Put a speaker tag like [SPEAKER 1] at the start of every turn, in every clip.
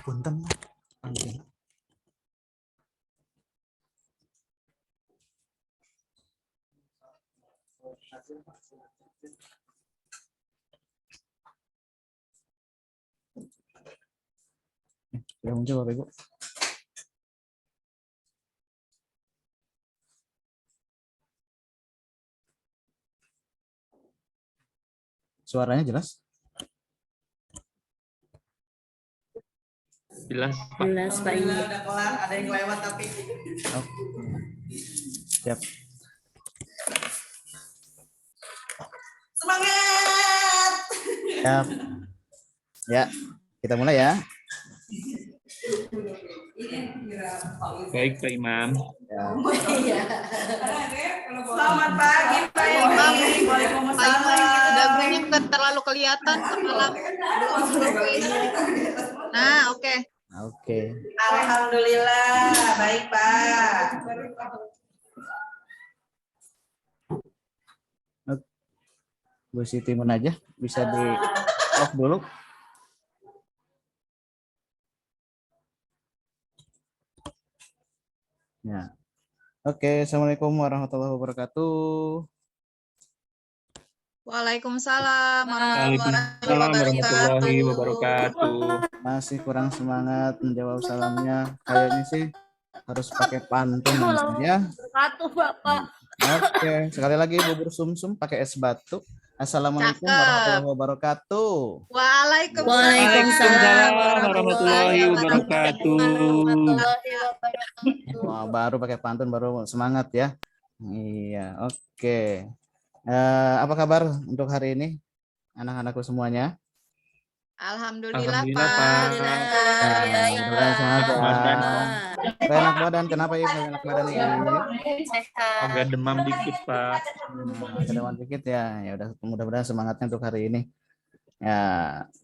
[SPEAKER 1] Punten. Ya muncul Bapak Ibu. Suaranya jelas?
[SPEAKER 2] Jelas, Pak.
[SPEAKER 3] Jelas Pak.
[SPEAKER 4] Udah kelar, ada yang lewat tapi.
[SPEAKER 1] Oh. Siap.
[SPEAKER 4] Semangat.
[SPEAKER 1] Siap. Ya, kita mulai ya.
[SPEAKER 2] Baik, Pak Imam.
[SPEAKER 1] Ya.
[SPEAKER 4] Selamat pagi Pak Imam. Waalaikumsalam.
[SPEAKER 5] Dagunya nggak terlalu kelihatan semalam. Nah, oke.
[SPEAKER 1] Oke.
[SPEAKER 4] Alhamdulillah, baik Pak.
[SPEAKER 1] Bu Siti aja bisa di off dulu. Ya. Oke, Assalamualaikum warahmatullahi wabarakatuh.
[SPEAKER 5] Waalaikumsalam
[SPEAKER 2] Waalaikumsalam warahmatullahi wabarakatuh.
[SPEAKER 1] Masih kurang semangat menjawab salamnya. Kayaknya sih harus pakai pantun ya.
[SPEAKER 3] Satu Bapak.
[SPEAKER 1] Oke, sekali lagi bubur sumsum pakai es batu. Assalamualaikum
[SPEAKER 5] Cakep.
[SPEAKER 1] warahmatullahi wabarakatuh.
[SPEAKER 5] Waalaikumsalam
[SPEAKER 2] warahmatullahi wabarakatuh.
[SPEAKER 1] Wah, baru pakai pantun baru semangat ya. Iya, oke. Apa kabar untuk hari ini anak-anakku semuanya?
[SPEAKER 5] Alhamdulillah,
[SPEAKER 2] Alhamdulillah,
[SPEAKER 5] Pak.
[SPEAKER 2] Pak.
[SPEAKER 1] Mudah-mudahan sehat ya.
[SPEAKER 2] Badan.
[SPEAKER 1] Kayak enak badan, kenapa ya enak badan ini?
[SPEAKER 2] Agak demam dikit, Pak.
[SPEAKER 1] Kedewan dikit ya. Ya udah, mudah-mudahan semangatnya untuk hari ini. Ya,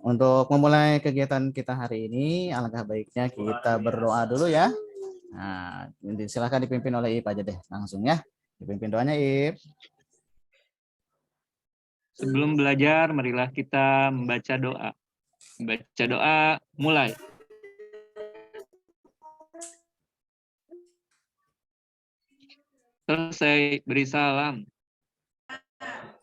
[SPEAKER 1] untuk memulai kegiatan kita hari ini, alangkah baiknya kita berdoa dulu ya. Nah, silakan dipimpin oleh Ip aja deh, langsung ya. Dipimpin doanya Ip.
[SPEAKER 2] Sebelum belajar, marilah kita membaca doa. Baca doa, mulai. Selesai, beri salam.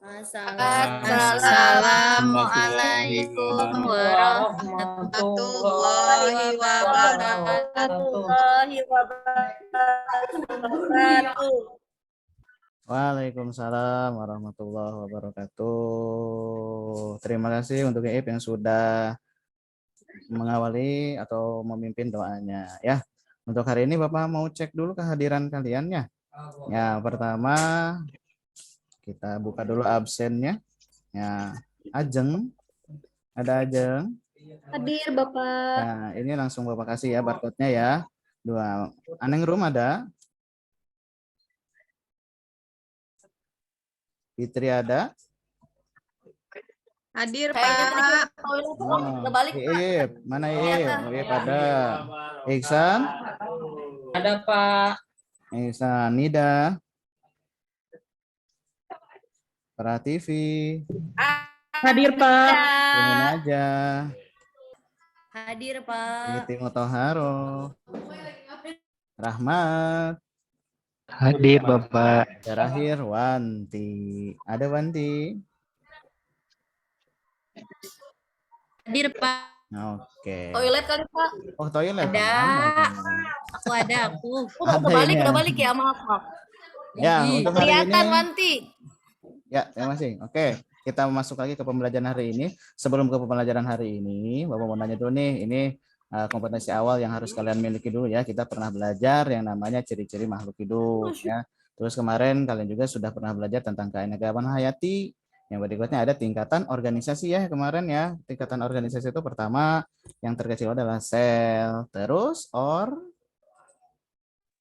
[SPEAKER 5] Assalamualaikum warahmatullahi wabarakatuh.
[SPEAKER 1] Waalaikumsalam warahmatullahi wabarakatuh. Terima kasih untuk Ip yang sudah mengawali atau memimpin doanya ya. Untuk hari ini Bapak mau cek dulu kehadiran kalian ya. Ya, pertama kita buka dulu absennya. Ya, Ajeng. Ada Ajeng.
[SPEAKER 3] Hadir Bapak.
[SPEAKER 1] Nah, ini langsung Bapak kasih ya barcode-nya ya. 2. Aneng Room ada? Fitri ada?
[SPEAKER 5] Hadir,
[SPEAKER 3] Kayaknya
[SPEAKER 5] Pak.
[SPEAKER 3] udah balik Pak.
[SPEAKER 1] Iip, mana Iip? Iip ada. Iksan?
[SPEAKER 4] Ada Pak.
[SPEAKER 1] Iksan, Nida. Prativi.
[SPEAKER 3] Hadir Pak.
[SPEAKER 1] Ingin aja.
[SPEAKER 3] Hadir Pak.
[SPEAKER 1] Iti Motoharo. Rahmat.
[SPEAKER 2] Hadir, Bapak.
[SPEAKER 1] Terakhir Wanti. Ada Wanti?
[SPEAKER 3] Hadir Pak.
[SPEAKER 1] Oke.
[SPEAKER 3] Toilet kali Pak.
[SPEAKER 1] Oh, toilet.
[SPEAKER 3] Ada.
[SPEAKER 5] Aku ada, aku.
[SPEAKER 3] Udah
[SPEAKER 1] Ada ini ya.
[SPEAKER 3] udah balik ya, maaf.
[SPEAKER 1] Ya, untuk hari ini.
[SPEAKER 3] Kelihatan Wanti.
[SPEAKER 1] Ya, terima kasih. Oke, kita masuk lagi ke pembelajaran hari ini. Sebelum ke pembelajaran hari ini, Bapak mau nanya dulu nih, ini kompetensi awal yang harus kalian miliki dulu ya. Kita pernah belajar yang namanya ciri-ciri makhluk hidup ya. Terus kemarin kalian juga sudah pernah belajar tentang keanekaragaman hayati. Yang berikutnya ada tingkatan organisasi ya kemarin ya. Tingkatan organisasi itu pertama yang terkecil adalah sel, terus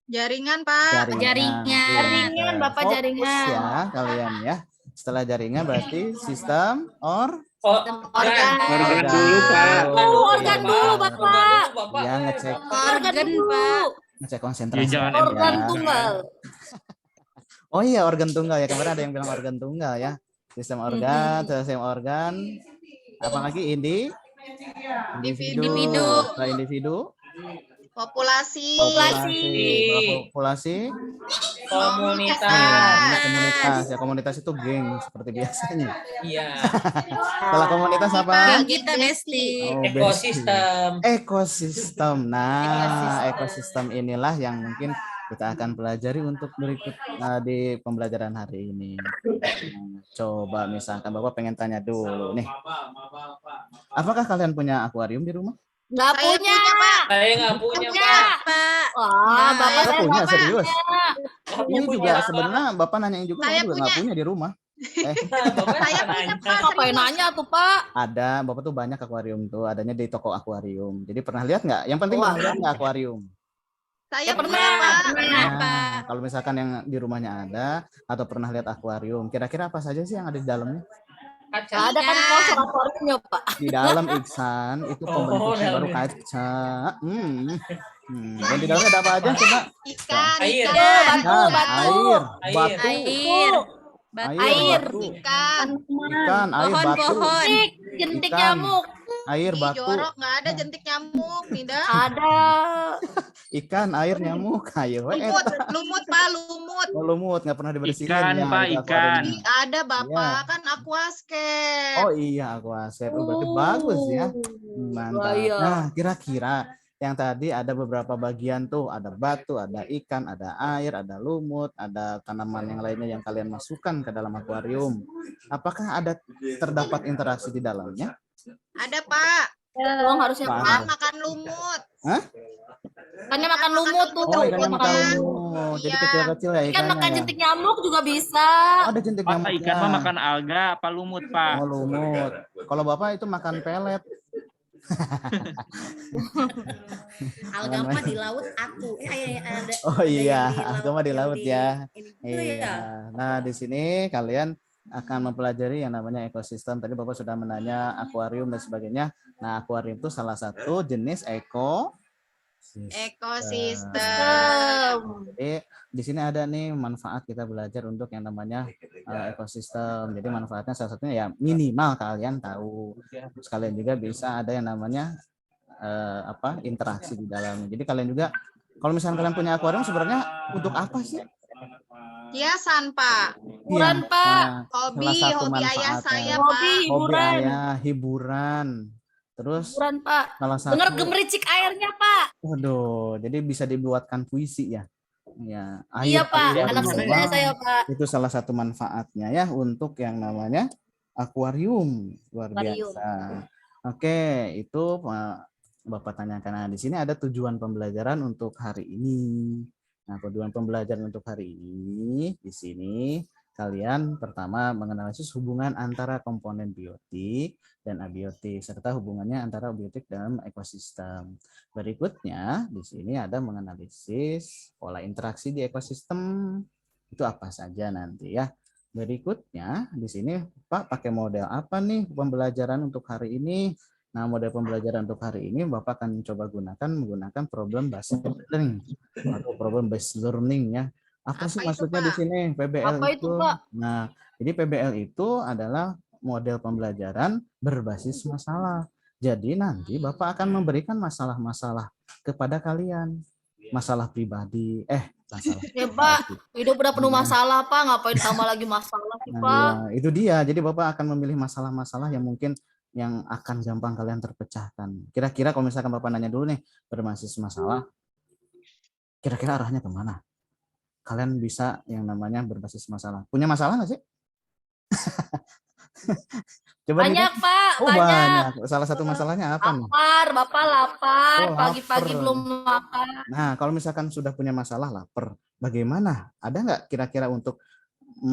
[SPEAKER 5] Jaringan, Pak.
[SPEAKER 3] Jaringan, Bapak
[SPEAKER 1] Fokus
[SPEAKER 3] jaringan.
[SPEAKER 1] ya kalian ya. Setelah jaringan berarti sistem
[SPEAKER 5] Organ.
[SPEAKER 2] Organ dulu, Pak.
[SPEAKER 3] Organ dulu Bapak.
[SPEAKER 1] ya ngecek
[SPEAKER 5] Organ, Pak.
[SPEAKER 1] ngecek konsentrasi.
[SPEAKER 2] Ya, jangan
[SPEAKER 1] ya.
[SPEAKER 3] Organ tunggal.
[SPEAKER 1] Oh iya organ tunggal ya, kemarin ada yang bilang organ tunggal ya. Sistem organ, apalagi
[SPEAKER 5] Individu.
[SPEAKER 1] Setelah individu,
[SPEAKER 3] Populasi.
[SPEAKER 1] populasi.
[SPEAKER 4] Komunitas.
[SPEAKER 1] Ini komunitas ya, komunitas itu geng seperti biasanya.
[SPEAKER 4] Iya.
[SPEAKER 1] Setelah komunitas apa?
[SPEAKER 5] Geng kita Besti.
[SPEAKER 1] Oh,
[SPEAKER 4] Ekosistem.
[SPEAKER 1] Ekosistem. Nah, ekosistem inilah yang mungkin kita akan pelajari untuk berikut di pembelajaran hari ini. Coba misalkan Bapak pengen tanya dulu nih. Apakah kalian punya akuarium di rumah?
[SPEAKER 3] Nggak punya.
[SPEAKER 4] Saya nggak punya,
[SPEAKER 3] Punya.
[SPEAKER 4] Pak.
[SPEAKER 5] Pak.
[SPEAKER 3] Wah, bapak
[SPEAKER 1] Nggak
[SPEAKER 3] saya
[SPEAKER 1] punya,
[SPEAKER 3] nggak
[SPEAKER 1] serius.
[SPEAKER 3] punya.
[SPEAKER 1] Ini juga sebenarnya Bapak nanyain juga,
[SPEAKER 3] Saya
[SPEAKER 1] Bapak juga nggak punya di rumah.
[SPEAKER 4] Bapak
[SPEAKER 3] Saya punya,
[SPEAKER 4] nanya.
[SPEAKER 3] Pak.
[SPEAKER 5] Ngapain nanya tuh Pak?
[SPEAKER 1] Ada, Bapak tuh banyak akuarium tuh, adanya di toko akuarium. Jadi pernah lihat nggak? Yang penting
[SPEAKER 3] Wah.
[SPEAKER 1] pernah lihat nggak akuarium?
[SPEAKER 3] Saya
[SPEAKER 5] Pernah,
[SPEAKER 3] Pak.
[SPEAKER 5] pernah,
[SPEAKER 1] Nah,
[SPEAKER 5] Pak.
[SPEAKER 1] kalau misalkan yang di rumahnya ada atau pernah lihat akuarium, kira-kira apa saja sih yang ada di dalamnya?
[SPEAKER 3] Ada kan kosong akuariumnya, Pak.
[SPEAKER 1] Di dalam Iksan itu
[SPEAKER 4] Oh,
[SPEAKER 1] pembentuknya baru
[SPEAKER 4] dalamnya.
[SPEAKER 1] kaca. Dan di dalamnya ada apa aja coba?
[SPEAKER 3] Ikan.
[SPEAKER 4] Air.
[SPEAKER 3] Ikan.
[SPEAKER 1] Ikan, air,
[SPEAKER 4] Air.
[SPEAKER 1] batu,
[SPEAKER 5] Air. Batu.
[SPEAKER 3] Air.
[SPEAKER 1] batu,
[SPEAKER 3] Ikan.
[SPEAKER 1] ikan, air, batu,
[SPEAKER 5] Pohon-pohon.
[SPEAKER 3] Jentik
[SPEAKER 1] Ikan.
[SPEAKER 3] nyamuk.
[SPEAKER 1] air, batu,
[SPEAKER 3] Jorok nggak ada jentik nyamuk, Mida.
[SPEAKER 5] Ada.
[SPEAKER 1] ikan, air, nyamuk, ayo.
[SPEAKER 3] Lumut, Pak, lumut.
[SPEAKER 1] Lumut nggak pernah dibersihin
[SPEAKER 2] Ikan,
[SPEAKER 1] ya,
[SPEAKER 2] Pak,
[SPEAKER 1] itu
[SPEAKER 2] ikan.
[SPEAKER 1] akuariumnya.
[SPEAKER 3] Ada Bapak, kan aquascape.
[SPEAKER 1] Oh iya, aquascape. Berarti bagus ya. Mantap.
[SPEAKER 3] Iya.
[SPEAKER 1] Nah, kira-kira yang tadi ada beberapa bagian tuh, ada batu, ada ikan, ada air, ada lumut, ada tanaman yang lainnya yang kalian masukkan ke dalam akuarium. Apakah ada terdapat interaksi di dalamnya?
[SPEAKER 3] Ada, Pak.
[SPEAKER 5] Oh, harusnya
[SPEAKER 1] Pak.
[SPEAKER 3] Ikan makan lumut.
[SPEAKER 1] Hah?
[SPEAKER 5] Ikannya makan lumut tuh.
[SPEAKER 1] Oh, ikannya makan
[SPEAKER 3] Ikan.
[SPEAKER 1] lumut. Jadi
[SPEAKER 3] Iya.
[SPEAKER 1] kecil-kecil ya
[SPEAKER 5] Ikan
[SPEAKER 1] ikannya.
[SPEAKER 5] makan
[SPEAKER 1] ya?
[SPEAKER 5] jentik nyamuk juga bisa.
[SPEAKER 1] Oh, ada jentik
[SPEAKER 2] Pak,
[SPEAKER 1] nyamuknya.
[SPEAKER 2] ikan mah makan alga apa lumut, Pak?
[SPEAKER 1] Oh, lumut. Kalau Bapak itu makan pelet.
[SPEAKER 5] Alga mah di laut aku. Ada.
[SPEAKER 1] Oh
[SPEAKER 5] ada
[SPEAKER 1] iya,
[SPEAKER 5] yang di
[SPEAKER 1] agama di
[SPEAKER 5] yang
[SPEAKER 1] laut ya.
[SPEAKER 5] ini juga
[SPEAKER 1] Iya.
[SPEAKER 5] ya.
[SPEAKER 1] Nah, di sini kalian akan mempelajari yang namanya ekosistem. Tadi Bapak sudah menanya akuarium dan sebagainya. Nah, akuarium itu salah satu jenis
[SPEAKER 3] Ekosistem.
[SPEAKER 1] Jadi di sini ada nih manfaat kita belajar untuk yang namanya ekosistem. Jadi manfaatnya salah satunya ya minimal kalian tahu. Terus kalian juga bisa ada yang namanya interaksi di dalamnya. Jadi kalian juga kalau misalnya kalian punya akuarium sebenarnya untuk apa sih?
[SPEAKER 3] Hiasan, Pak.
[SPEAKER 5] Hiburan, Pak.
[SPEAKER 3] Hobi,
[SPEAKER 1] salah satu
[SPEAKER 3] hobi ayah
[SPEAKER 1] manfaatnya.
[SPEAKER 3] saya,
[SPEAKER 5] Hobi,
[SPEAKER 3] Pak.
[SPEAKER 1] Hobi
[SPEAKER 5] hiburan.
[SPEAKER 1] ayah, hiburan. Terus
[SPEAKER 5] Hiburan, Pak.
[SPEAKER 1] salah satu
[SPEAKER 5] Dengar gemericik airnya, Pak.
[SPEAKER 1] waduh, jadi bisa dibuatkan puisi ya. Ya,
[SPEAKER 5] Iya, Pak.
[SPEAKER 1] air
[SPEAKER 5] Anak
[SPEAKER 1] di
[SPEAKER 5] senja
[SPEAKER 1] rumah.
[SPEAKER 5] saya, Pak.
[SPEAKER 1] Itu salah satu manfaatnya ya untuk yang namanya akuarium. Luar
[SPEAKER 5] Akuarium.
[SPEAKER 1] biasa. Oke, itu Bapak tanyakan. Nah, di sini ada tujuan pembelajaran untuk hari ini. Nah, tujuan pembelajaran untuk hari ini di sini kalian pertama menganalisis hubungan antara komponen biotik dan abiotik serta hubungannya antara biotik dalam ekosistem. Berikutnya di sini ada menganalisis pola interaksi di ekosistem. Itu apa saja nanti ya. Berikutnya di sini Pak pakai model apa nih pembelajaran untuk hari ini? Nah, model pembelajaran untuk hari ini Bapak akan coba menggunakan problem based learning atau problem based learning ya. Apa sih
[SPEAKER 3] Apa itu,
[SPEAKER 1] maksudnya di
[SPEAKER 3] Pak?
[SPEAKER 1] sini PBL
[SPEAKER 5] Apa itu, Pak?
[SPEAKER 1] Nah, jadi PBL itu adalah model pembelajaran berbasis masalah. Jadi nanti Bapak akan memberikan masalah-masalah kepada kalian. Masalah pribadi, masalah
[SPEAKER 5] Ya, Pak.
[SPEAKER 1] pribadi.
[SPEAKER 5] Hidup udah penuh masalah, Pak. Ngapain tambah lagi masalah sih,
[SPEAKER 1] Nah,
[SPEAKER 5] Pak?
[SPEAKER 1] ya, itu dia. Jadi Bapak akan memilih masalah-masalah yang mungkin yang akan gampang kalian terpecahkan. Kira-kira kalau misalkan Bapak nanya dulu nih, berbasis masalah, kira-kira arahnya kemana? Kalian bisa yang namanya berbasis masalah. Punya masalah nggak sih? Coba nih,
[SPEAKER 5] Banyak, Pak.
[SPEAKER 1] oh
[SPEAKER 5] Banyak.
[SPEAKER 1] banyak. Salah satu masalahnya apa nih?
[SPEAKER 5] Lapar, Bapak lapar.
[SPEAKER 1] Oh,
[SPEAKER 5] Pagi-pagi
[SPEAKER 1] lapar.
[SPEAKER 5] belum makan.
[SPEAKER 1] Nah, kalau misalkan sudah punya masalah lapar, bagaimana? Ada nggak kira-kira untuk
[SPEAKER 5] Ke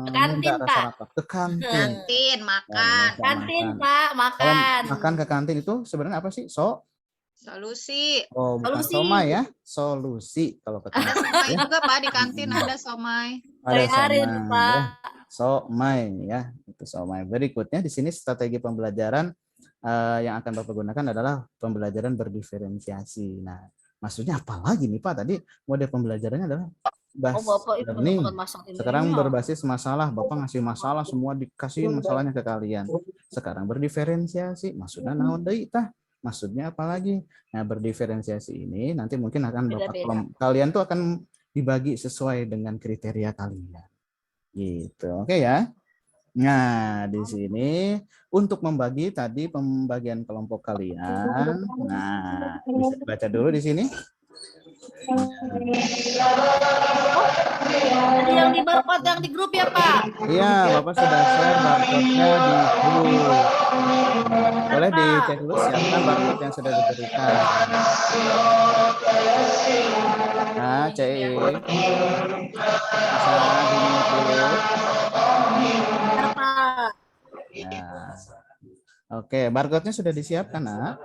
[SPEAKER 5] kantin,
[SPEAKER 1] menunda rasa
[SPEAKER 5] Pak.
[SPEAKER 1] lapar? Ke kantin.
[SPEAKER 3] Kantin, makan.
[SPEAKER 1] Bisa
[SPEAKER 5] Kantin,
[SPEAKER 1] makan.
[SPEAKER 5] Pak.
[SPEAKER 1] Kalau
[SPEAKER 5] Makan.
[SPEAKER 1] makan ke kantin itu sebenarnya apa sih?
[SPEAKER 3] Solusi.
[SPEAKER 1] Oh, bukan
[SPEAKER 5] Solusi.
[SPEAKER 1] somai ya, solusi kalau ke
[SPEAKER 3] Ada
[SPEAKER 1] kantin.
[SPEAKER 3] somai juga, Pak, di kantin ada somai.
[SPEAKER 1] Ada
[SPEAKER 5] Hari-hari,
[SPEAKER 1] somai,
[SPEAKER 5] Pak.
[SPEAKER 1] ya. Somai ya, itu somai. Berikutnya di sini strategi pembelajaran yang akan Bapak gunakan adalah pembelajaran berdiferensiasi. Nah, maksudnya apa lagi nih Pak? Tadi model pembelajarannya adalah
[SPEAKER 5] Oh, Bapak itu
[SPEAKER 1] learning.
[SPEAKER 5] bukan masak ini.
[SPEAKER 1] Sekarang berbasis masalah. Bapak ngasih masalah, semua dikasihin masalahnya ke kalian. Sekarang berdiferensiasi. Maksudnya naon deui tah? Maksudnya apa lagi? Nah, berdiferensiasi ini nanti mungkin akan
[SPEAKER 5] Beda-beda.
[SPEAKER 1] kalian tuh akan dibagi sesuai dengan kriteria kalian. Gitu. Oke ya. Nah, di sini untuk membagi tadi pembagian kelompok kalian. Nah, bisa dibaca dulu di sini.
[SPEAKER 5] Ada yang di barcode yang di grup ya, Pak?
[SPEAKER 1] Iya, Bapak sudah share barcode-nya di grup. Boleh
[SPEAKER 5] Pak.
[SPEAKER 1] dicek dulu siapkan barcode yang sudah diberikan. Nah, CI. Bisa di-mute dulu.
[SPEAKER 5] Bentar, Pak.
[SPEAKER 1] Nah. Oke, barcode-nya sudah disiapkan, Nak?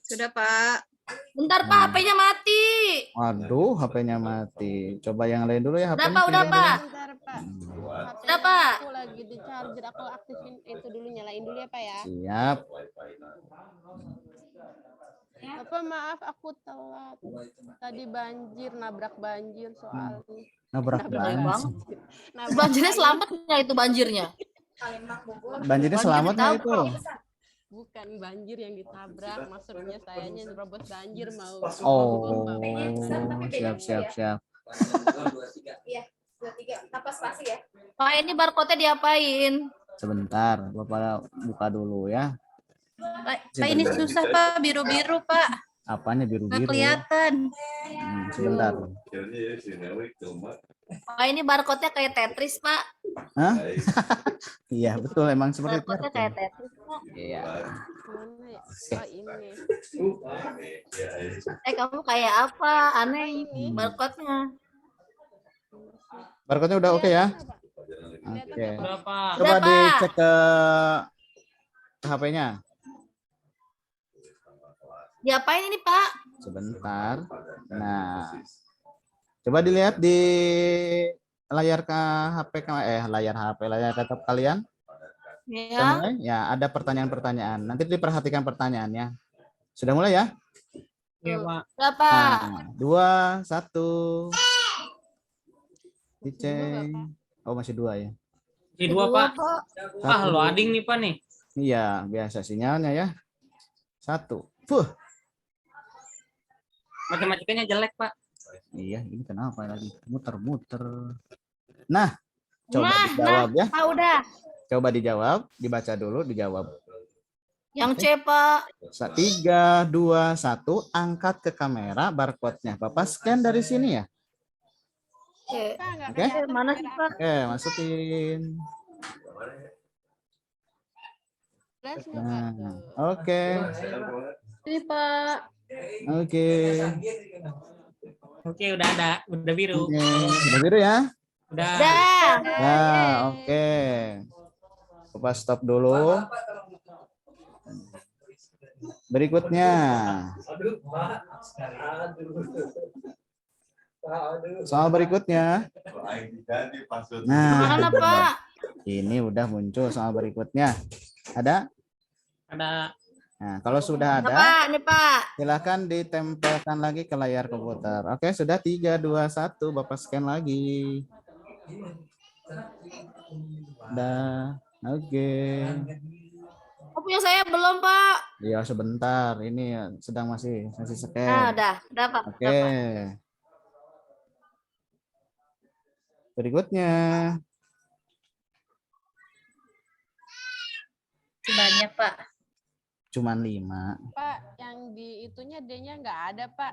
[SPEAKER 3] Sudah, Pak.
[SPEAKER 5] Bentar, Pak, HP-nya mati.
[SPEAKER 1] Waduh, HP-nya mati. Coba yang lain dulu ya
[SPEAKER 5] Udah,
[SPEAKER 1] HP-nya.
[SPEAKER 5] Pak, udah, Pak.
[SPEAKER 6] Bentar, Pak.
[SPEAKER 5] Udah, Pak.
[SPEAKER 6] Aku lagi di charger, aku aktifin itu dulu, nyalain dulu ya, Pak ya.
[SPEAKER 1] Siap.
[SPEAKER 6] Bapak maaf aku telat. Tadi banjir, nabrak banjir soalnya.
[SPEAKER 1] Nabrak
[SPEAKER 5] Banjir
[SPEAKER 1] banget.
[SPEAKER 5] banget. Banjirnya selamat nggak itu banjirnya?
[SPEAKER 1] Banjirnya selamat nggak itu?
[SPEAKER 6] Bukan banjir yang ditabrak, maksudnya sayanya nerobos banjir mau.
[SPEAKER 1] Oh, siap.
[SPEAKER 5] Pak, ini barcode-nya diapain?
[SPEAKER 1] Sebentar, Bapak buka dulu ya.
[SPEAKER 5] Pak, ini susah, Pak. Biru-biru, Pak.
[SPEAKER 1] Apanya
[SPEAKER 5] Nggak
[SPEAKER 1] biru-biru?
[SPEAKER 5] kelihatan.
[SPEAKER 1] Sebentar.
[SPEAKER 5] Pak, ini barcode-nya kayak Tetris, Pak.
[SPEAKER 1] Hah? Iya, betul. Emang seperti itu.
[SPEAKER 5] Barcode-nya kayak Tetris, Pak.
[SPEAKER 1] Iya.
[SPEAKER 6] Mana ya? Oh, ini.
[SPEAKER 5] Kamu kayak apa? Aneh ini barcode-nya.
[SPEAKER 1] Barcode-nya udah oke ya?
[SPEAKER 6] Kelihatan
[SPEAKER 1] Oke.
[SPEAKER 6] nggak, Pak?
[SPEAKER 4] Berapa?
[SPEAKER 1] Coba
[SPEAKER 5] Udah, Pak.
[SPEAKER 1] dicek ke HP-nya.
[SPEAKER 5] Diapain ini, Pak?
[SPEAKER 1] Sebentar. Nah, coba dilihat di layar layar laptop kalian. Sudah
[SPEAKER 5] Ya.
[SPEAKER 1] mulai? Ya, ada pertanyaan-pertanyaan. Nanti diperhatikan pertanyaannya. Sudah mulai ya?
[SPEAKER 4] Iya, Pak.
[SPEAKER 5] Udah, Pak.
[SPEAKER 1] Nah, 2, 1. Dicek. Oh, masih 2 ya?
[SPEAKER 4] Di dua, Pak. Ah,
[SPEAKER 1] Satu.
[SPEAKER 4] lo ading nih, Pak nih.
[SPEAKER 1] Iya, biasa sinyalnya ya. 1.
[SPEAKER 4] Matematikanya jelek, Pak.
[SPEAKER 1] Iya, ini kenapa lagi? Muter-muter. Nah, coba
[SPEAKER 5] Nah,
[SPEAKER 1] dijawab ya.
[SPEAKER 5] Pak, udah.
[SPEAKER 1] Coba dijawab, dibaca dulu, dijawab.
[SPEAKER 5] Yang C, Pak.
[SPEAKER 1] 3, 2, 1, angkat ke kamera barcode-nya. Bapak scan dari sini ya.
[SPEAKER 5] C.
[SPEAKER 6] Pak, nggak
[SPEAKER 1] Oke.
[SPEAKER 6] kelihatan
[SPEAKER 5] Mana sih,
[SPEAKER 6] kamera.
[SPEAKER 5] Pak?
[SPEAKER 1] Oke, masukin.
[SPEAKER 6] Jelas nggak, Pak?
[SPEAKER 1] Nah,
[SPEAKER 6] Tuh.
[SPEAKER 1] oke.
[SPEAKER 5] Ini, Pak.
[SPEAKER 1] Oke.
[SPEAKER 4] Oke, udah ada. Udah biru.
[SPEAKER 1] Oke, udah biru ya?
[SPEAKER 4] Udah.
[SPEAKER 5] Udah.
[SPEAKER 1] Nah, oke. Bapak stop dulu. Berikutnya. Soal berikutnya. Nah,
[SPEAKER 5] Mana, Pak?
[SPEAKER 1] ini udah muncul soal berikutnya. Ada?
[SPEAKER 4] Ada.
[SPEAKER 1] Nah, kalau sudah
[SPEAKER 5] Nah,
[SPEAKER 1] ada,
[SPEAKER 5] Pak. Ini, Pak.
[SPEAKER 1] silakan ditempelkan lagi ke layar komputer. Oke, sudah 3, 2, 1. Bapak scan lagi. Udah. Oke.
[SPEAKER 5] Oh, punya saya belum, Pak.
[SPEAKER 1] Ya, sebentar. Ini sedang masih
[SPEAKER 5] Nah,
[SPEAKER 1] scan.
[SPEAKER 5] udah, Pak.
[SPEAKER 1] Oke. Berikutnya.
[SPEAKER 5] Banyak, Pak.
[SPEAKER 1] Cuman 5.
[SPEAKER 6] Pak, yang di itunya D-nya nggak ada, Pak.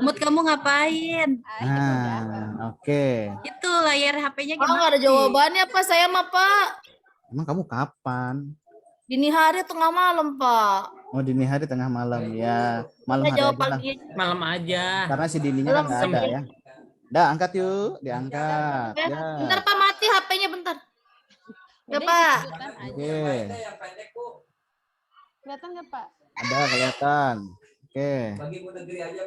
[SPEAKER 5] Mut, kamu ngapain?
[SPEAKER 1] Nah, oke.
[SPEAKER 5] Itu layar HP-nya gimana? Oh, nggak ada jawabannya, Pak. Saya mah, Pak.
[SPEAKER 1] Emang kamu kapan?
[SPEAKER 5] Dini hari tengah malam, Pak.
[SPEAKER 1] Oh, dini hari tengah malam ya. Malam
[SPEAKER 5] Saya
[SPEAKER 1] hari
[SPEAKER 5] jawab
[SPEAKER 1] aja lah.
[SPEAKER 5] pagi.
[SPEAKER 4] Malam aja.
[SPEAKER 1] Karena si Dininya kan nggak ada ya. Dah, angkat yuk. Diangkat.
[SPEAKER 5] Ya,
[SPEAKER 1] Ya.
[SPEAKER 5] bentar, Pak. Mati HP-nya, bentar. Ya,
[SPEAKER 6] Udah,
[SPEAKER 5] Pak.
[SPEAKER 6] ikutan aja.
[SPEAKER 1] Oke.
[SPEAKER 6] Kelihatan nggak, Pak?
[SPEAKER 1] Ada kelihatan. Oke.
[SPEAKER 5] Udah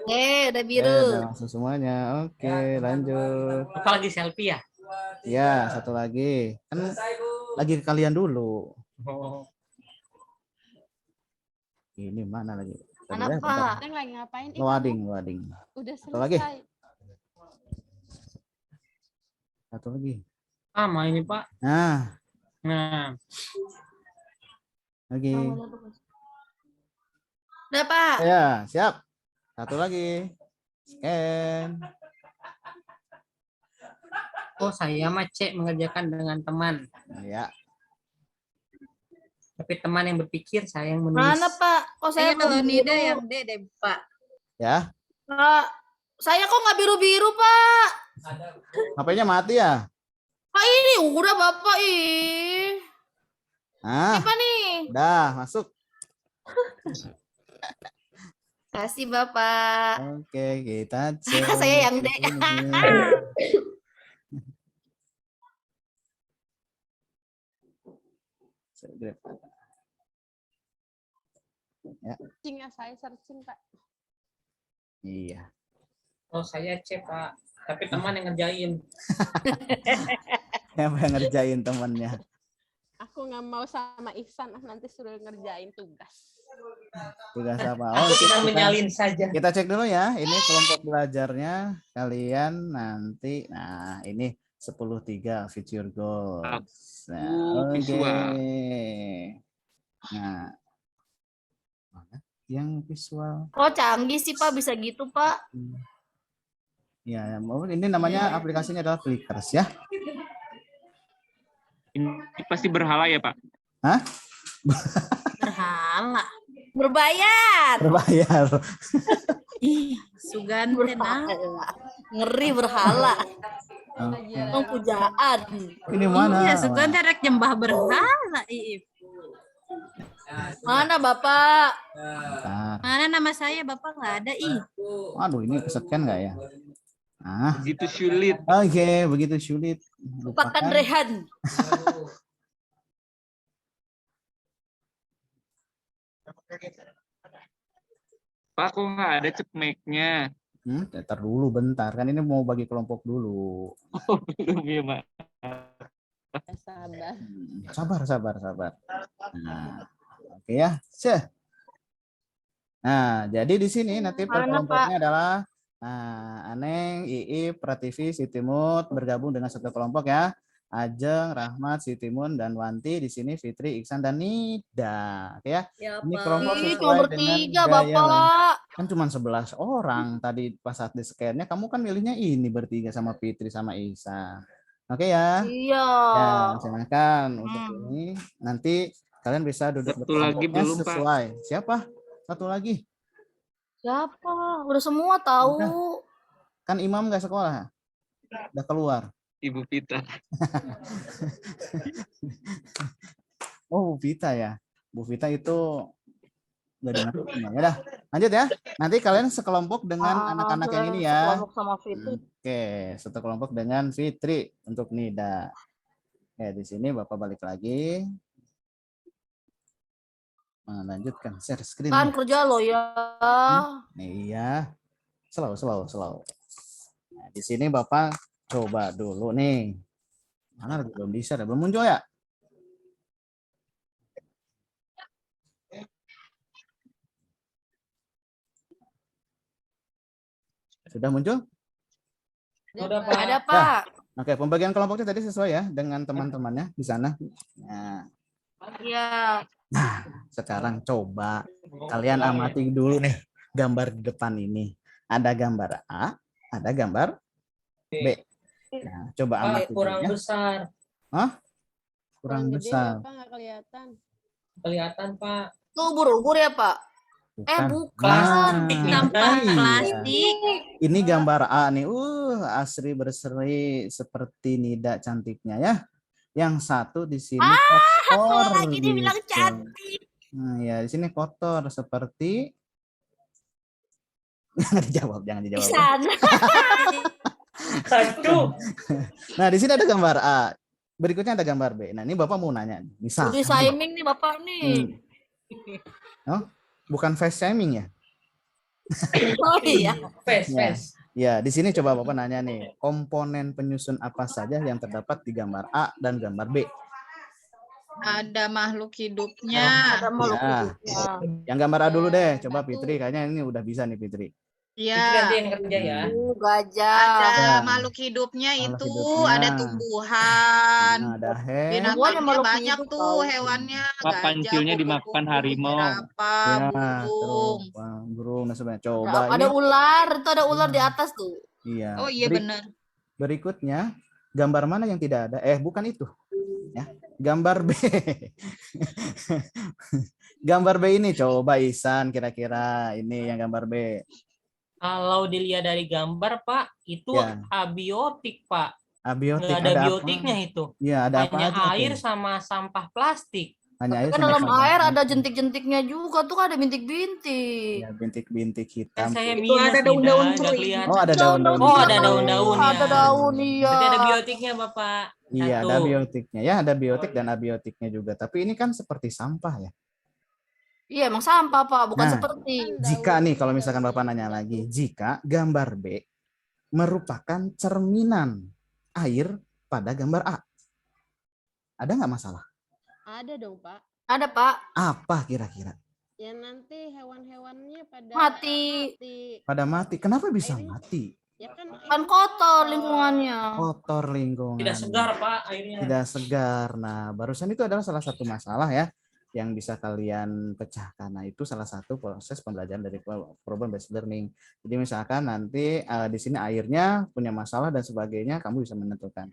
[SPEAKER 1] Oke,
[SPEAKER 5] biru.
[SPEAKER 1] udah langsung semuanya. Oke, lanjut.
[SPEAKER 4] Apalagi selfie ya?
[SPEAKER 1] Ya, satu lagi. Kan lagi ke kalian dulu.
[SPEAKER 4] Oh.
[SPEAKER 1] Ini mana lagi? Bentar
[SPEAKER 5] Mana
[SPEAKER 1] dulu ya, bentar.
[SPEAKER 5] Pak?
[SPEAKER 6] Neng lagi ngapain? Ih,
[SPEAKER 1] Loading, loading.
[SPEAKER 6] udah
[SPEAKER 1] Satu lagi.
[SPEAKER 6] selesai.
[SPEAKER 1] Satu lagi.
[SPEAKER 4] Sama ini Pak.
[SPEAKER 1] Nah,
[SPEAKER 4] Nah,
[SPEAKER 1] lagi.
[SPEAKER 5] Udah Pak.
[SPEAKER 1] Ya, siap. Satu lagi. Scan.
[SPEAKER 4] oh saya mah C mengerjakan dengan teman.
[SPEAKER 1] Ya,
[SPEAKER 4] Tapi teman yang berpikir, saya yang menulis.
[SPEAKER 5] Mana Pak? Kok saya
[SPEAKER 3] Kayaknya kalau
[SPEAKER 5] belum
[SPEAKER 3] Nida
[SPEAKER 5] biru?
[SPEAKER 3] yang D deh, Pak.
[SPEAKER 1] ya.
[SPEAKER 5] Pak, saya kok nggak biru-biru Pak?
[SPEAKER 1] HP-nya mati ya?
[SPEAKER 5] Pak ini udah Bapak ih.
[SPEAKER 1] Ah,
[SPEAKER 5] Apa nih?
[SPEAKER 1] udah masuk.
[SPEAKER 5] Kasih Bapak.
[SPEAKER 1] Oke, kita cek.
[SPEAKER 5] Saya yang D.
[SPEAKER 6] Searching ya, saya searching Pak.
[SPEAKER 1] Iya.
[SPEAKER 4] Oh saya C Pak. Tapi teman yang ngerjain.
[SPEAKER 1] Siapa yang ngerjain temannya?
[SPEAKER 6] Aku nggak mau sama Ihsan, nanti suruh ngerjain tugas.
[SPEAKER 1] Tugas apa? Oh,
[SPEAKER 4] Aku tinggal menyalin saja.
[SPEAKER 1] kita cek dulu ya. Ini kelompok belajarnya kalian nanti. Nah, ini 10.3 future goals. Nah, oke.
[SPEAKER 2] Visual.
[SPEAKER 1] Nah, mana yang visual?
[SPEAKER 5] Kok canggih sih Pak bisa gitu Pak?
[SPEAKER 1] Ya, ini namanya aplikasinya adalah Flickrs ya.
[SPEAKER 2] Ini pasti berhala ya, Pak?
[SPEAKER 1] Hah?
[SPEAKER 5] Berhala. Berbayar.
[SPEAKER 1] Berbayar.
[SPEAKER 3] Ih, Sugante nah.
[SPEAKER 5] Berhala. Ngeri berhala.
[SPEAKER 6] Pelajaran.
[SPEAKER 5] Pujaan.
[SPEAKER 1] Ini mana?
[SPEAKER 3] Iya, Sugante rek nyembah berhala, Iip.
[SPEAKER 5] Mana Bapak?
[SPEAKER 1] Bentar.
[SPEAKER 3] Mana nama saya, Bapak nggak ada, ih.
[SPEAKER 1] Aduh, ini kesekian nggak ya? Ah,
[SPEAKER 2] Begitu sulit.
[SPEAKER 1] oke, begitu sulit.
[SPEAKER 5] Lupakan Rehan.
[SPEAKER 2] Pak, kok nggak ada cepmeknya?
[SPEAKER 1] Ntar dulu bentar, kan ini mau bagi kelompok dulu.
[SPEAKER 2] Oh, belum ya, Pak.
[SPEAKER 6] Sabar.
[SPEAKER 1] Sabar. Nah, oke ya. Nah, jadi di sini nanti per
[SPEAKER 5] Mana,
[SPEAKER 1] kelompoknya adalah Aneng, Iip, Prativi, Sitimut bergabung dengan satu kelompok ya. Ajeng, Rahmat, Sitimun, dan Wanti. Di sini Fitri, Iksan, dan Nida. Oke ya.
[SPEAKER 5] Ya,
[SPEAKER 1] Ini
[SPEAKER 5] Pak.
[SPEAKER 1] kelompok
[SPEAKER 5] Ih,
[SPEAKER 1] sesuai
[SPEAKER 5] cuma
[SPEAKER 1] dengan
[SPEAKER 5] bertiga
[SPEAKER 1] gaya
[SPEAKER 5] Bapak.
[SPEAKER 1] kan cuma 11 orang tadi pas saat di scan-nya kamu kan milihnya ini bertiga sama Fitri sama Isa. Oke ya.
[SPEAKER 5] Iya.
[SPEAKER 1] Ya, silakan untuk
[SPEAKER 5] Hmm.
[SPEAKER 1] ini nanti kalian bisa duduk
[SPEAKER 2] Satu lagi
[SPEAKER 1] berkelompoknya
[SPEAKER 2] belum, Pak.
[SPEAKER 1] sesuai. Siapa? Satu lagi.
[SPEAKER 5] Siapa? Udah semua tahu.
[SPEAKER 1] Udah. Kan Imam nggak sekolah. Udah keluar.
[SPEAKER 2] Ibu Pita.
[SPEAKER 1] Oh, Bu Vita ya. Bu Vita itu nggak dimasukin. Ya udah, lanjut ya. Nanti kalian sekelompok dengan anak-anak yang ini ya.
[SPEAKER 5] Kelompok sama Fitri.
[SPEAKER 1] Oke, satu kelompok dengan Fitri untuk Nida. Oke, di sini Bapak balik lagi. Lanjutkan share screen.
[SPEAKER 5] Kan kerja lo ya.
[SPEAKER 1] Iya. Slow. Nah, di sini Bapak coba dulu nih. Mana belum bisa, belum muncul ya? Sudah muncul?
[SPEAKER 4] Udah Pak.
[SPEAKER 5] Ada Pak.
[SPEAKER 1] Oke, pembagian kelompoknya tadi sesuai ya dengan teman-temannya di sana. Nah,
[SPEAKER 5] Iya.
[SPEAKER 1] sekarang coba kalian amati dulu nih gambar di depan ini. Ada gambar A, ada gambar B. Nah, coba
[SPEAKER 4] Pak,
[SPEAKER 1] amati.
[SPEAKER 4] kurang
[SPEAKER 1] dulu ya.
[SPEAKER 4] besar.
[SPEAKER 1] Kurang
[SPEAKER 6] Gede,
[SPEAKER 1] besar.
[SPEAKER 6] Bapak nggak kelihatan.
[SPEAKER 4] Kelihatan Pak.
[SPEAKER 5] Tuh ubur-ubur ya Pak. bukan.
[SPEAKER 4] Plastik nih.
[SPEAKER 3] Sampah
[SPEAKER 1] Iya.
[SPEAKER 3] plastik.
[SPEAKER 1] Ini gambar A nih. Asri berseri seperti Nida cantiknya ya. Yang satu di sini kotor.
[SPEAKER 5] Lagi dibilang
[SPEAKER 1] gitu.
[SPEAKER 5] cantik.
[SPEAKER 1] Nah, ya di sini kotor seperti jangan dijawab.
[SPEAKER 5] Di sana.
[SPEAKER 4] Aduh.
[SPEAKER 1] Nah, di sini ada gambar A. Berikutnya ada gambar B. Nah, ini Bapak mau nanya. Misal.
[SPEAKER 5] Udah shaming nih Bapak nih.
[SPEAKER 1] Oh, bukan face shaming ya?
[SPEAKER 5] Oh iya.
[SPEAKER 4] Fast.
[SPEAKER 1] Ya, di sini coba Bapak nanya nih, komponen penyusun apa saja yang terdapat di gambar A dan gambar B?
[SPEAKER 5] Ada makhluk hidupnya.
[SPEAKER 6] Ada makhluk
[SPEAKER 1] Ya.
[SPEAKER 6] hidupnya.
[SPEAKER 1] Yang gambar A dulu deh. Coba
[SPEAKER 6] Batu.
[SPEAKER 1] Fitri, kayaknya ini udah bisa nih Fitri.
[SPEAKER 4] Fitri aja
[SPEAKER 5] Ya.
[SPEAKER 4] yang kerja ya.
[SPEAKER 6] Gajah.
[SPEAKER 5] Ada
[SPEAKER 1] Ya.
[SPEAKER 5] makhluk hidupnya
[SPEAKER 1] Makhluk
[SPEAKER 5] itu,
[SPEAKER 1] hidupnya.
[SPEAKER 5] ada tumbuhan.
[SPEAKER 1] Nah, ada
[SPEAKER 6] Semuanya
[SPEAKER 5] Binatangnya
[SPEAKER 6] makhluk
[SPEAKER 5] banyak
[SPEAKER 6] hidup
[SPEAKER 5] tuh,
[SPEAKER 6] tahu.
[SPEAKER 5] hewannya
[SPEAKER 2] Pak,
[SPEAKER 5] gajah,
[SPEAKER 2] pancilnya dimakan
[SPEAKER 5] kupu-kupu,
[SPEAKER 2] harimau.
[SPEAKER 5] jerapah,
[SPEAKER 1] ya,
[SPEAKER 5] burung.
[SPEAKER 1] terus burung dan sebagainya. Coba
[SPEAKER 6] Ada
[SPEAKER 1] ini.
[SPEAKER 6] ular, itu ada ular di atas tuh.
[SPEAKER 1] Iya.
[SPEAKER 5] Oh iya benar.
[SPEAKER 1] Berikutnya, gambar mana yang tidak ada? Bukan itu. Ya, gambar B. Gambar B ini coba Ihsan kira-kira ini yang gambar B.
[SPEAKER 4] Kalau dilihat dari gambar, Pak, itu
[SPEAKER 1] Ya.
[SPEAKER 4] abiotik, Pak.
[SPEAKER 1] Abiotik
[SPEAKER 4] Nggak ada
[SPEAKER 1] ada
[SPEAKER 4] biotiknya
[SPEAKER 1] apa?
[SPEAKER 4] itu.
[SPEAKER 1] Iya, ada apa
[SPEAKER 4] Hanya
[SPEAKER 1] aja
[SPEAKER 4] air
[SPEAKER 1] tuh?
[SPEAKER 4] sama sampah plastik.
[SPEAKER 1] Hanya
[SPEAKER 6] Tapi
[SPEAKER 1] air
[SPEAKER 6] kan
[SPEAKER 1] sama
[SPEAKER 6] dalam
[SPEAKER 1] sampah
[SPEAKER 6] air ada
[SPEAKER 1] plastik.
[SPEAKER 6] jentik-jentiknya juga tuh, kan ada bintik-bintik.
[SPEAKER 1] Ya, bintik-bintik
[SPEAKER 4] Kan
[SPEAKER 1] hitam.
[SPEAKER 4] saya
[SPEAKER 5] Itu
[SPEAKER 4] minus
[SPEAKER 5] ada
[SPEAKER 4] nih,
[SPEAKER 5] daun-daun
[SPEAKER 4] nggak
[SPEAKER 5] kering.
[SPEAKER 4] kelihatan.
[SPEAKER 1] Oh, ada daun-daun.
[SPEAKER 4] Oh, ada daun-daunnya.
[SPEAKER 6] Ada daun, iya.
[SPEAKER 4] Berarti ada biotiknya, Bapak.
[SPEAKER 1] Iya, ada
[SPEAKER 4] Satu.
[SPEAKER 1] biotiknya. Ya, ada biotik dan abiotiknya juga. Tapi ini kan seperti sampah ya.
[SPEAKER 6] Iya, emang sampah, Pak, bukan
[SPEAKER 1] Nah,
[SPEAKER 6] seperti.
[SPEAKER 1] Jika nih, kalau misalkan Bapak nanya lagi, jika gambar B merupakan cerminan air pada gambar A, ada nggak masalah?
[SPEAKER 6] Ada dong, Pak. Ada, Pak.
[SPEAKER 1] Apa kira-kira?
[SPEAKER 6] Ya nanti hewan-hewannya pada
[SPEAKER 5] Mati.
[SPEAKER 1] Pada mati. Kenapa bisa
[SPEAKER 6] Airnya-
[SPEAKER 1] mati?
[SPEAKER 6] Ya kan kotor lingkungannya.
[SPEAKER 1] Kotor lingkungan.
[SPEAKER 4] Tidak segar, Pak, airnya.
[SPEAKER 1] Tidak segar. Nah, barusan itu adalah salah satu masalah ya yang bisa kalian pecahkan. Nah, itu salah satu proses pembelajaran dari problem based learning. Jadi misalkan nanti di sini airnya punya masalah dan sebagainya, kamu bisa menentukan.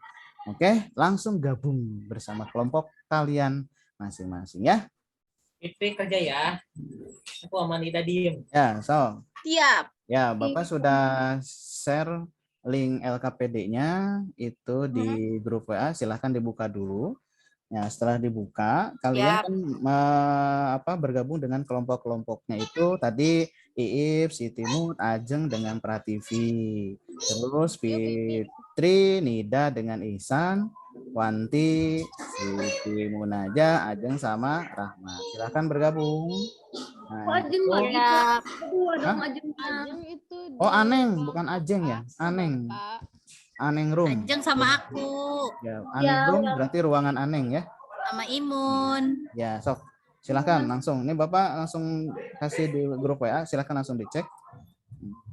[SPEAKER 1] Oke, langsung gabung bersama kelompok kalian masing-masing ya.
[SPEAKER 4] Fitri kerja ya. Aku sama Nida diem.
[SPEAKER 1] Ya, so.
[SPEAKER 5] Siap.
[SPEAKER 1] Ya, Bapak sudah share link LKPD-nya itu di grup WA. Silahkan dibuka dulu. Ya, setelah dibuka, kalian kan bergabung dengan kelompok-kelompoknya itu tadi Iip, Siti Mut, Ajeng dengan Prativi. Terus Fitri, Nida dengan Ihsan, Wanti, Siti Munaja, Ajeng sama Rahmat. Silahkan bergabung. Nah, itu,
[SPEAKER 6] Ya,
[SPEAKER 7] Ajeng itu
[SPEAKER 1] oh,
[SPEAKER 7] di
[SPEAKER 1] Aneng,
[SPEAKER 7] ruang
[SPEAKER 1] bukan Ajeng ya?
[SPEAKER 7] A,
[SPEAKER 1] Aneng.
[SPEAKER 7] Bapak.
[SPEAKER 1] Aneng Room.
[SPEAKER 3] Ajeng sama aku,
[SPEAKER 1] Ya, Aneng Room berarti ruangan Aneng ya.
[SPEAKER 3] sama Imun.
[SPEAKER 1] Ya, sok. Silahkan langsung. Ini Bapak langsung kasih di grup WA, silahkan langsung dicek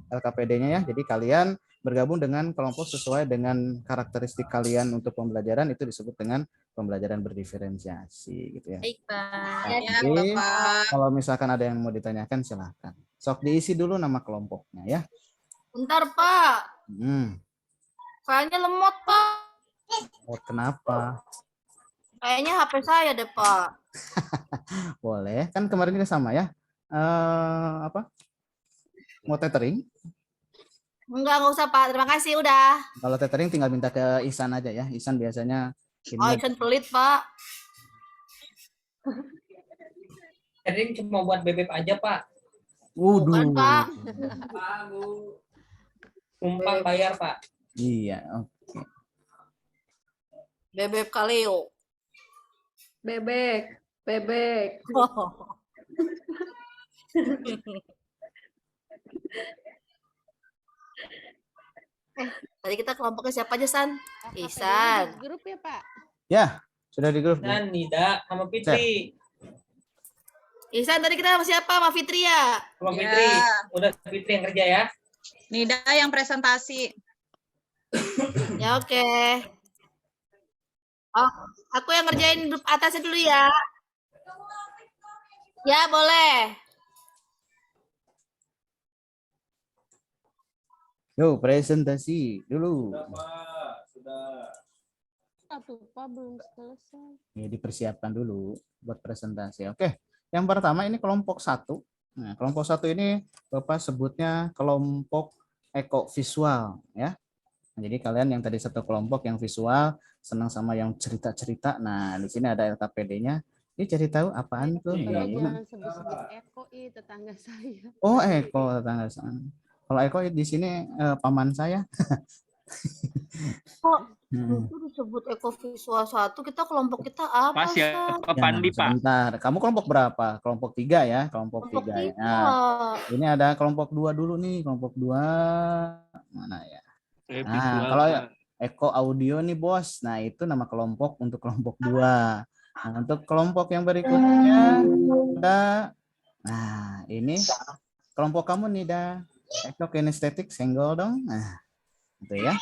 [SPEAKER 1] LKPD-nya ya. Jadi kalian bergabung dengan kelompok sesuai dengan karakteristik kalian untuk pembelajaran, itu disebut dengan pembelajaran berdiferensiasi gitu ya.
[SPEAKER 3] Baik, Pak.
[SPEAKER 5] Ya,
[SPEAKER 1] Oke.
[SPEAKER 5] Bapak.
[SPEAKER 1] Kalau misalkan ada yang mau ditanyakan silahkan. Sok diisi dulu nama kelompoknya ya.
[SPEAKER 6] bentar, Pak. Kayaknya lemot, Pak.
[SPEAKER 1] Oh, kenapa?
[SPEAKER 6] Kayaknya HP saya deh, Pak.
[SPEAKER 1] Boleh. Kan kemarin kita sama ya. Mau tethering?
[SPEAKER 6] Enggak usah, Pak. Terima kasih, udah.
[SPEAKER 1] Kalau tethering tinggal minta ke Ihsan aja ya. Ihsan biasanya
[SPEAKER 6] Oh, Iksan pelit, Pak.
[SPEAKER 4] Tethering cuma buat bebek aja, Pak.
[SPEAKER 6] Bukan, Pak.
[SPEAKER 4] Numpang bayar, Pak.
[SPEAKER 1] Iya, oke.
[SPEAKER 6] Bebek kaleo.
[SPEAKER 7] Bebek, bebek.
[SPEAKER 6] Tadi kita kelompoknya siapa aja, San?
[SPEAKER 7] Di
[SPEAKER 6] Ihsan.
[SPEAKER 7] grup ya, Pak.
[SPEAKER 1] Ya, sudah di grup. Bu.
[SPEAKER 4] Dan Nida sama Fitri.
[SPEAKER 6] Ihsan, tadi kita sama siapa? Sama Fitri ya?
[SPEAKER 4] Sama
[SPEAKER 5] Ya.
[SPEAKER 4] Fitri. Udah Fitri yang kerja ya.
[SPEAKER 5] Nida yang presentasi.
[SPEAKER 6] Ya, oke. Oh, aku yang ngerjain grup atasnya dulu ya. Ya, boleh.
[SPEAKER 1] Yuk, presentasi dulu.
[SPEAKER 7] Satu, Pak, belum selesai.
[SPEAKER 1] Ya, dipersiapkan dulu buat presentasi. Oke, yang pertama ini kelompok 1. Nah, kelompok 1 ini Bapak sebutnya kelompok ekovisual ya. Nah, jadi kalian yang tadi satu kelompok yang visual, senang sama yang cerita-cerita. Nah, di sini ada LKPD-nya. Ini cari tahu apaan tuh?
[SPEAKER 7] Bapak
[SPEAKER 1] Ya,
[SPEAKER 7] jangan sebut-sebut Eko, tetangga saya.
[SPEAKER 1] oh, Eko tetangga sana. Kalau Eko di sini paman saya.
[SPEAKER 6] Kok
[SPEAKER 1] Hmm.
[SPEAKER 6] itu disebut Ekovisual 1, kita kelompok kita apa,
[SPEAKER 2] Pas ya,
[SPEAKER 6] San?
[SPEAKER 2] Pak Pandi, Pak.
[SPEAKER 1] Sebentar. Kamu kelompok berapa? Kelompok 3 ya, kelompok
[SPEAKER 6] Kelompok
[SPEAKER 1] 3 ya.
[SPEAKER 6] kita.
[SPEAKER 1] Nah, ini ada kelompok 2 dulu nih, kelompok 2 mana ya?
[SPEAKER 2] Saya
[SPEAKER 1] Nah,
[SPEAKER 2] visual,
[SPEAKER 1] kalau
[SPEAKER 2] Pak.
[SPEAKER 1] Eko Audio nih, Bos. Nah, itu nama kelompok untuk kelompok 2. Nah, untuk kelompok yang berikutnya ada, nah ini kelompok kamu nih dah. Ekokinestetik senggol dong. Nah, itu ya.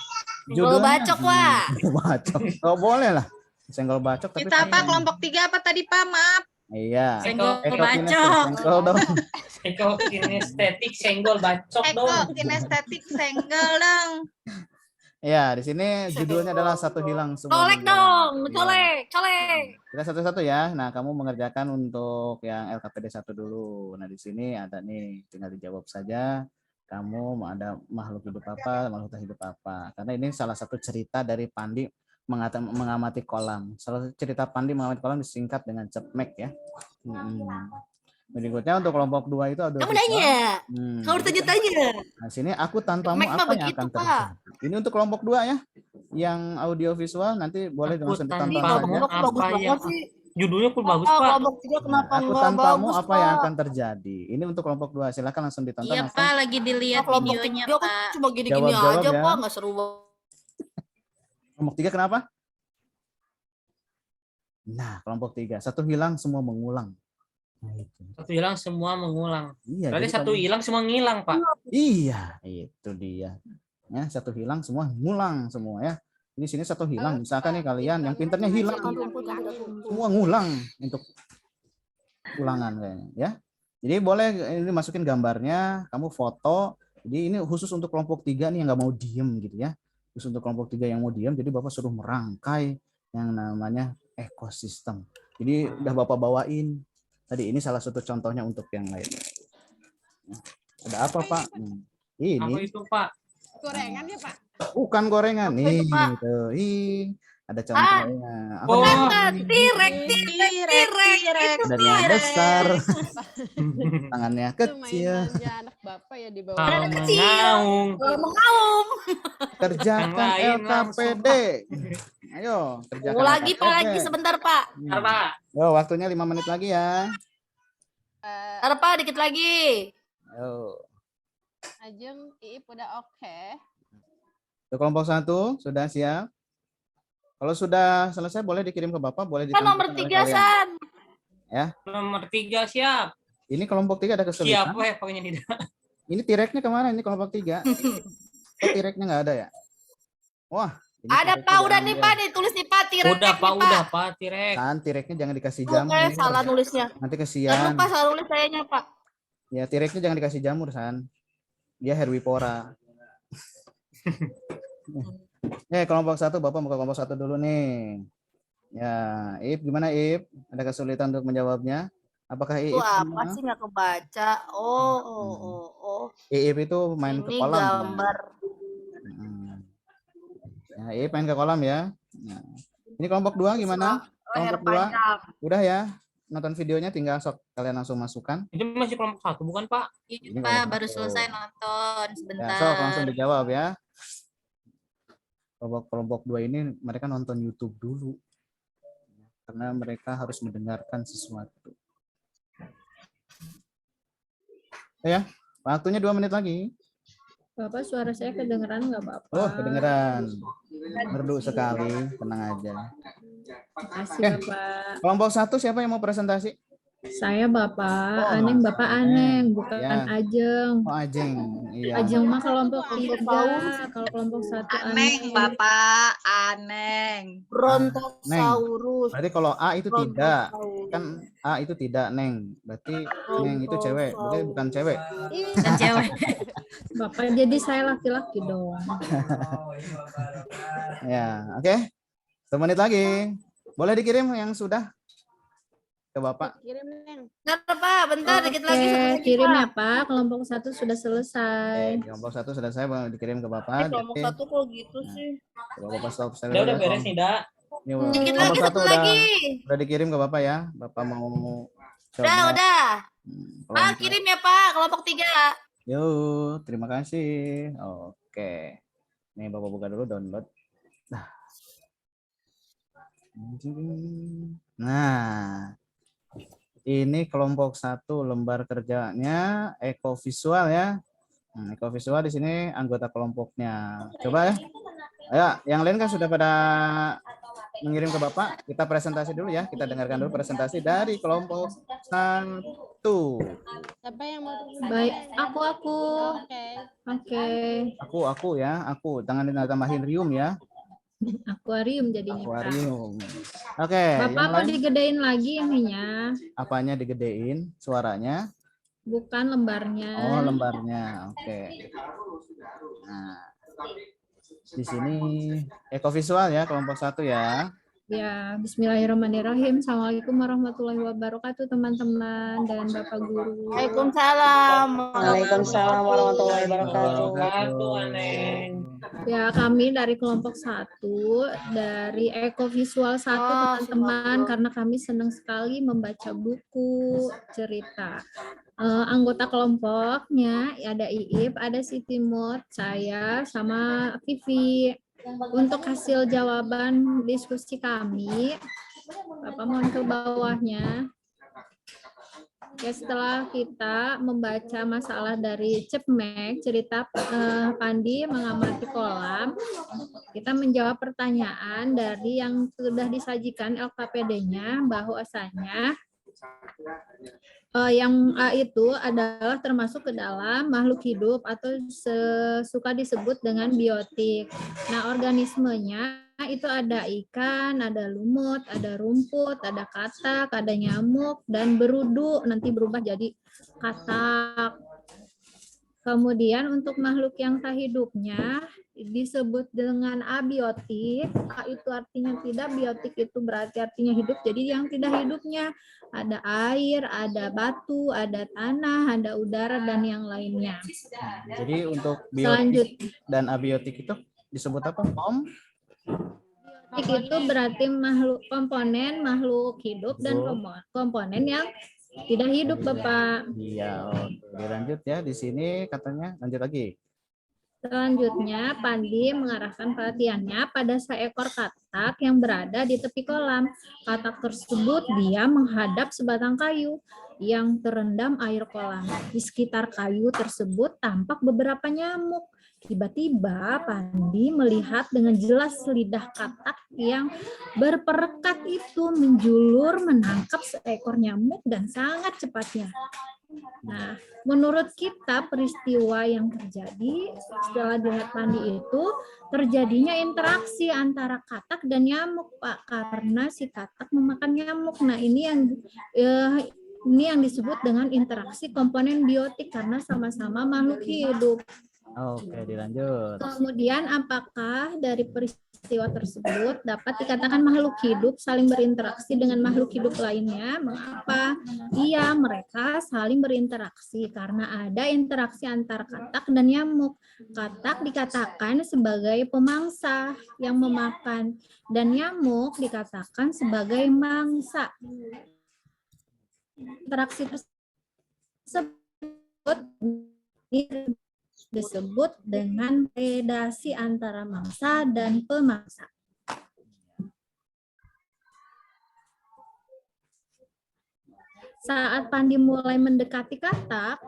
[SPEAKER 5] Senggol bacok, Wak.
[SPEAKER 1] Bacok. Oh, boleh lah. Senggol bacok tapi
[SPEAKER 3] Kita apa kelompok 3 apa tadi Pak? Maaf.
[SPEAKER 1] Iya.
[SPEAKER 5] Senggol
[SPEAKER 1] Ekokinestetik
[SPEAKER 5] bacok.
[SPEAKER 1] senggol dong.
[SPEAKER 4] Ekokinestetik senggol bacok dong.
[SPEAKER 3] Kinestetik senggol dong.
[SPEAKER 1] Ya, di sini judulnya adalah satu hilang semua.
[SPEAKER 5] Colek
[SPEAKER 1] menghilang.
[SPEAKER 5] dong,
[SPEAKER 1] Iya.
[SPEAKER 5] colek, colek.
[SPEAKER 1] Kita satu-satu ya. Nah, kamu mengerjakan untuk yang LKPD 1 dulu. Nah, di sini ada nih, tinggal dijawab saja. Kamu ada makhluk hidup apa, makhluk tak hidup apa. Karena ini salah satu cerita dari Pandi mengamati kolam. Salah satu cerita Pandi mengamati kolam disingkat dengan CEPMEK ya. Berikutnya untuk kelompok 2 itu ada
[SPEAKER 5] Kamu nanya, kamu
[SPEAKER 1] jadi
[SPEAKER 5] tanya-tanya.
[SPEAKER 1] Nah, sini aku tanpamu
[SPEAKER 5] CEPMEK mah
[SPEAKER 1] apa yang
[SPEAKER 5] begitu,
[SPEAKER 1] akan
[SPEAKER 5] Pak.
[SPEAKER 1] terjadi? Ini untuk kelompok 2 ya. Yang audio visual nanti boleh
[SPEAKER 4] Aku
[SPEAKER 1] langsung ditonton
[SPEAKER 4] tanpamu
[SPEAKER 1] saja.
[SPEAKER 5] Kamu bagus
[SPEAKER 4] apa yang
[SPEAKER 5] banget sih.
[SPEAKER 4] judulnya pun bagus
[SPEAKER 5] Ah,
[SPEAKER 4] Pak.
[SPEAKER 5] kelompok 3 kenapa
[SPEAKER 1] Aku
[SPEAKER 5] enggak
[SPEAKER 1] tanpamu
[SPEAKER 5] bagus,
[SPEAKER 1] apa yang
[SPEAKER 5] Pak?
[SPEAKER 1] akan terjadi? Ini untuk kelompok 2. Silakan langsung ditonton
[SPEAKER 3] Iya
[SPEAKER 1] langsung.
[SPEAKER 3] Pak, lagi dilihat
[SPEAKER 5] Kelompok
[SPEAKER 3] videonya
[SPEAKER 5] 3 aku
[SPEAKER 3] Pak.
[SPEAKER 5] cuma gini-gini
[SPEAKER 1] Jawab-jawab
[SPEAKER 5] aja,
[SPEAKER 1] ya.
[SPEAKER 5] Pak. Nggak seru banget.
[SPEAKER 1] Kelompok 3 kenapa? Nah, kelompok 3. Satu hilang semua mengulang. Nah, itu.
[SPEAKER 4] Satu hilang semua mengulang.
[SPEAKER 1] Iya,
[SPEAKER 4] Berarti
[SPEAKER 1] jadi
[SPEAKER 4] satu
[SPEAKER 1] kamu-
[SPEAKER 4] hilang semua ngilang Pak.
[SPEAKER 1] Iya, itu dia. Ya, satu hilang semua ngulang semua ya. Ini sini satu hilang. Misalkan nih kalian yang pinternya hilang, semua ngulang untuk ulangan kayaknya ya. Jadi boleh ini masukin gambarnya, kamu foto. Jadi ini khusus untuk kelompok 3 nih yang nggak mau diem gitu ya. Khusus untuk kelompok 3 yang mau diem, jadi Bapak suruh merangkai yang namanya ekosistem. Jadi udah Bapak bawain. Tadi ini salah satu contohnya untuk yang lain. Ada apa Pak? Ini
[SPEAKER 4] Apa itu Pak?
[SPEAKER 7] Gorengan ya Pak?
[SPEAKER 1] bukan gorengan
[SPEAKER 5] Apa
[SPEAKER 1] nih
[SPEAKER 5] itu, Pak?
[SPEAKER 1] tuh. Ih, ada contohnya. Apa
[SPEAKER 4] Oh.
[SPEAKER 1] nih?
[SPEAKER 5] Kan, tirek,
[SPEAKER 3] Tirek.
[SPEAKER 1] Dari yang besar, tangannya
[SPEAKER 7] Itu
[SPEAKER 1] kecil.
[SPEAKER 7] mainannya anak bapak ya di bawah.
[SPEAKER 4] Kalau
[SPEAKER 5] kecil.
[SPEAKER 4] mengaung.
[SPEAKER 5] Mengaum.
[SPEAKER 1] Kerjakan
[SPEAKER 4] Yang lain
[SPEAKER 1] LKPD. Ayo, kerjakan
[SPEAKER 5] Lagi, Pak,
[SPEAKER 1] LKPD.
[SPEAKER 5] lagi sebentar, Pak.
[SPEAKER 4] Bentar Pak.
[SPEAKER 1] Yo, waktunya 5 menit lagi ya.
[SPEAKER 5] Ntar, Pak, dikit lagi.
[SPEAKER 1] Yo.
[SPEAKER 7] Ajeng, Iip udah oke.
[SPEAKER 1] Untuk kelompok 1 sudah siap. Kalau sudah selesai boleh dikirim ke Bapak, boleh
[SPEAKER 5] Kan nomor
[SPEAKER 1] ditampilkan oleh
[SPEAKER 5] 3,
[SPEAKER 1] kalian.
[SPEAKER 5] San.
[SPEAKER 4] Nomor 3 siap.
[SPEAKER 1] Ini kelompok 3 ada
[SPEAKER 4] Siap
[SPEAKER 1] kesulitan.
[SPEAKER 4] pokoknya tidak.
[SPEAKER 1] Ini tireknya kemana? Ini kelompok 3. Oh, tireknya nggak ada ya? Wah. ini
[SPEAKER 5] Ada,
[SPEAKER 1] tireknya
[SPEAKER 5] Pak, udah
[SPEAKER 1] jangan
[SPEAKER 5] nih,
[SPEAKER 1] dia-
[SPEAKER 5] Pak, nih tulis nih, Pak, tirek
[SPEAKER 4] Udah
[SPEAKER 5] nih,
[SPEAKER 4] Pak, udah Pak, tirek.
[SPEAKER 1] Kan tireknya jangan dikasih
[SPEAKER 5] Oke,
[SPEAKER 1] jamur.
[SPEAKER 5] salah nulisnya.
[SPEAKER 1] Nanti
[SPEAKER 5] Jangan
[SPEAKER 1] kesian.
[SPEAKER 5] lupa salah nulis sayanya, Pak.
[SPEAKER 1] Ya, tireknya jangan dikasih jamur, San. Dia herbivora. Kelompok 1, Bapak mau ke kelompok 1 dulu nih. Ya, Ip, gimana Ip? Ada kesulitan untuk menjawabnya? Apakah
[SPEAKER 5] Itu
[SPEAKER 1] Iip
[SPEAKER 5] apa sih nggak kebaca?
[SPEAKER 1] Iip itu main ke
[SPEAKER 5] Ini
[SPEAKER 1] kolam?
[SPEAKER 5] gambar.
[SPEAKER 1] Ya, Iip main ke kolam ya. Nah, ini kelompok 2 gimana?
[SPEAKER 5] Leher
[SPEAKER 1] Kelompok 2
[SPEAKER 5] panjang.
[SPEAKER 1] udah ya? Nonton videonya tinggal kalian langsung masukkan.
[SPEAKER 4] Itu masih kelompok 1 bukan Pak?
[SPEAKER 3] Ini
[SPEAKER 1] Ini
[SPEAKER 3] Pak,
[SPEAKER 1] kelompok
[SPEAKER 3] baru
[SPEAKER 1] 1.
[SPEAKER 3] selesai nonton
[SPEAKER 1] Ya,
[SPEAKER 3] sebentar.
[SPEAKER 1] so langsung dijawab ya. Kelompok 2 ini mereka nonton YouTube dulu. Karena mereka harus mendengarkan sesuatu. Ya, waktunya 2 menit lagi.
[SPEAKER 7] Bapak suara saya kedengeran nggak Bapak?
[SPEAKER 1] Oh, kedengeran. Merdu sekali, tenang aja.
[SPEAKER 7] Makasih
[SPEAKER 1] Oke.
[SPEAKER 7] Bapak.
[SPEAKER 1] Kelompok 1 siapa yang mau presentasi?
[SPEAKER 7] Saya Bapak,
[SPEAKER 1] Oh,
[SPEAKER 7] Aneng Bapak Aneng, bukan
[SPEAKER 1] ya.
[SPEAKER 7] Ajeng.
[SPEAKER 1] Oh, Ajeng. Iya.
[SPEAKER 7] Ajeng mah kelompok 3, kalau kelompok 1
[SPEAKER 3] Aneng, Bapak, aneng.
[SPEAKER 5] Brontosaurus.
[SPEAKER 1] Berarti kalau A itu tidak,
[SPEAKER 5] Brontosaurus.
[SPEAKER 1] kan A itu tidak, Neng. Berarti Neng itu cewek, berarti bukan cewek.
[SPEAKER 3] Dan cewek.
[SPEAKER 7] Bapak jadi saya laki-laki doang.
[SPEAKER 1] Ya, oke. 1 menit lagi. Boleh dikirim yang sudah ke Bapak.
[SPEAKER 7] Kirim Neng.
[SPEAKER 5] Bentar, Pak, bentar, dikit lagi.
[SPEAKER 7] Oke,
[SPEAKER 5] satu lagi,
[SPEAKER 7] kirim
[SPEAKER 5] Pak.
[SPEAKER 7] ya Pak. Kelompok 1 sudah selesai.
[SPEAKER 1] Kelompok 1 sudah saya boleh dikirim ke Bapak.
[SPEAKER 5] Kelompok
[SPEAKER 1] Jadi,
[SPEAKER 5] 1 kok gitu sih.
[SPEAKER 1] kalau Bapak stop saya
[SPEAKER 4] Udah beres nih, Dak.
[SPEAKER 1] Ini
[SPEAKER 5] Dikit
[SPEAKER 1] kelompok
[SPEAKER 5] lagi,
[SPEAKER 1] 1
[SPEAKER 5] satu
[SPEAKER 1] udah
[SPEAKER 5] lagi.
[SPEAKER 1] dikirim ke Bapak ya. Bapak mau coba.
[SPEAKER 5] Udah. Pak,
[SPEAKER 1] kelompok-
[SPEAKER 5] kirim ya, Pak, kelompok 3.
[SPEAKER 1] Yuk, terima kasih. Oke. Nih Bapak buka dulu download. Nah, ini kelompok 1 lembar kerjanya ekovisual ya. Ekovisual di sini anggota kelompoknya. Coba ya. Ayo, yang lain kan sudah pada mengirim ke Bapak, kita presentasi dulu ya. Kita dengarkan dulu presentasi dari kelompok 1.
[SPEAKER 6] Siapa yang mau
[SPEAKER 7] Baik,
[SPEAKER 6] presentasi?
[SPEAKER 7] aku.
[SPEAKER 6] Oke.
[SPEAKER 7] Oke.
[SPEAKER 1] Aku ya, aku. Jangan tambahin rium ya.
[SPEAKER 7] Akuarium jadinya. Kak.
[SPEAKER 1] Akuarium. Oke,
[SPEAKER 7] Bapak
[SPEAKER 1] yang
[SPEAKER 7] mau
[SPEAKER 1] lain
[SPEAKER 7] digedein lagi ininya,
[SPEAKER 1] apanya digedein? Suaranya?
[SPEAKER 7] bukan lembarnya.
[SPEAKER 1] Oh, lembarnya. Oke. Nah, di sini ekovisual ya, kelompok 1 ya.
[SPEAKER 7] Ya, Bismillahirrahmanirrahim. Assalamualaikum warahmatullahi wabarakatuh, teman-teman dan Bapak Guru.
[SPEAKER 6] Waalaikumsalam.
[SPEAKER 8] Waalaikumsalam warahmatullahi wabarakatuh.
[SPEAKER 4] Wabarakatuh, Aneng.
[SPEAKER 7] Ya, kami dari kelompok 1, dari ekovisual 1, teman-teman, karena kami senang sekali membaca buku cerita. Anggota kelompoknya ada Iip, ada Siti Mut, saya, sama Vivi. Untuk hasil jawaban diskusi kami, Bapak mohon ke bawahnya. Ya, setelah kita membaca masalah dari Cepmek, cerita Pandi mengamati kolam, kita menjawab pertanyaan dari yang sudah disajikan LKPD-nya, bahwasanya yang A itu adalah termasuk ke dalam makhluk hidup atau suka disebut dengan biotik. Nah, organismenya itu ada ikan, ada lumut, ada rumput, ada katak, ada nyamuk, dan berudu, nanti berubah jadi katak. Kemudian untuk makhluk yang tak hidupnya disebut dengan abiotik. A itu artinya tidak, biotik itu berarti artinya hidup. Jadi yang tidak hidupnya ada air, ada batu, ada tanah, ada udara, dan yang lainnya.
[SPEAKER 1] Jadi untuk
[SPEAKER 7] Selanjutnya,
[SPEAKER 1] biotik dan abiotik itu disebut apa?
[SPEAKER 7] biotik itu berarti komponen makhluk hidup dan komponen yang tidak hidup, Bapak.
[SPEAKER 1] Iya, oke. Dilanjut ya. Di sini katanya lanjut lagi.
[SPEAKER 7] Selanjutnya, Pandi mengarahkan perhatiannya pada seekor katak yang berada di tepi kolam. Katak tersebut dia menghadap sebatang kayu yang terendam air kolam. Di sekitar kayu tersebut tampak beberapa nyamuk. Tiba-tiba Pandi melihat dengan jelas lidah katak yang berperekat itu menjulur menangkap seekor nyamuk dan sangat cepatnya. Nah, menurut kita peristiwa yang terjadi setelah dilihat Pandi itu terjadinya interaksi antara katak dan nyamuk, Pak, karena si katak memakan nyamuk. Nah, ini yang disebut dengan interaksi komponen biotik karena sama-sama makhluk hidup.
[SPEAKER 1] Oke, dilanjut.
[SPEAKER 7] Kemudian apakah dari peristiwa tersebut dapat dikatakan makhluk hidup saling berinteraksi dengan makhluk hidup lainnya? Mengapa? Iya, mereka saling berinteraksi karena ada interaksi antara katak dan nyamuk. Katak dikatakan sebagai pemangsa yang memakan dan nyamuk dikatakan sebagai mangsa. Interaksi tersebut disebut dengan predasi antara mangsa dan pemangsa. Saat Pandi mulai mendekati katak,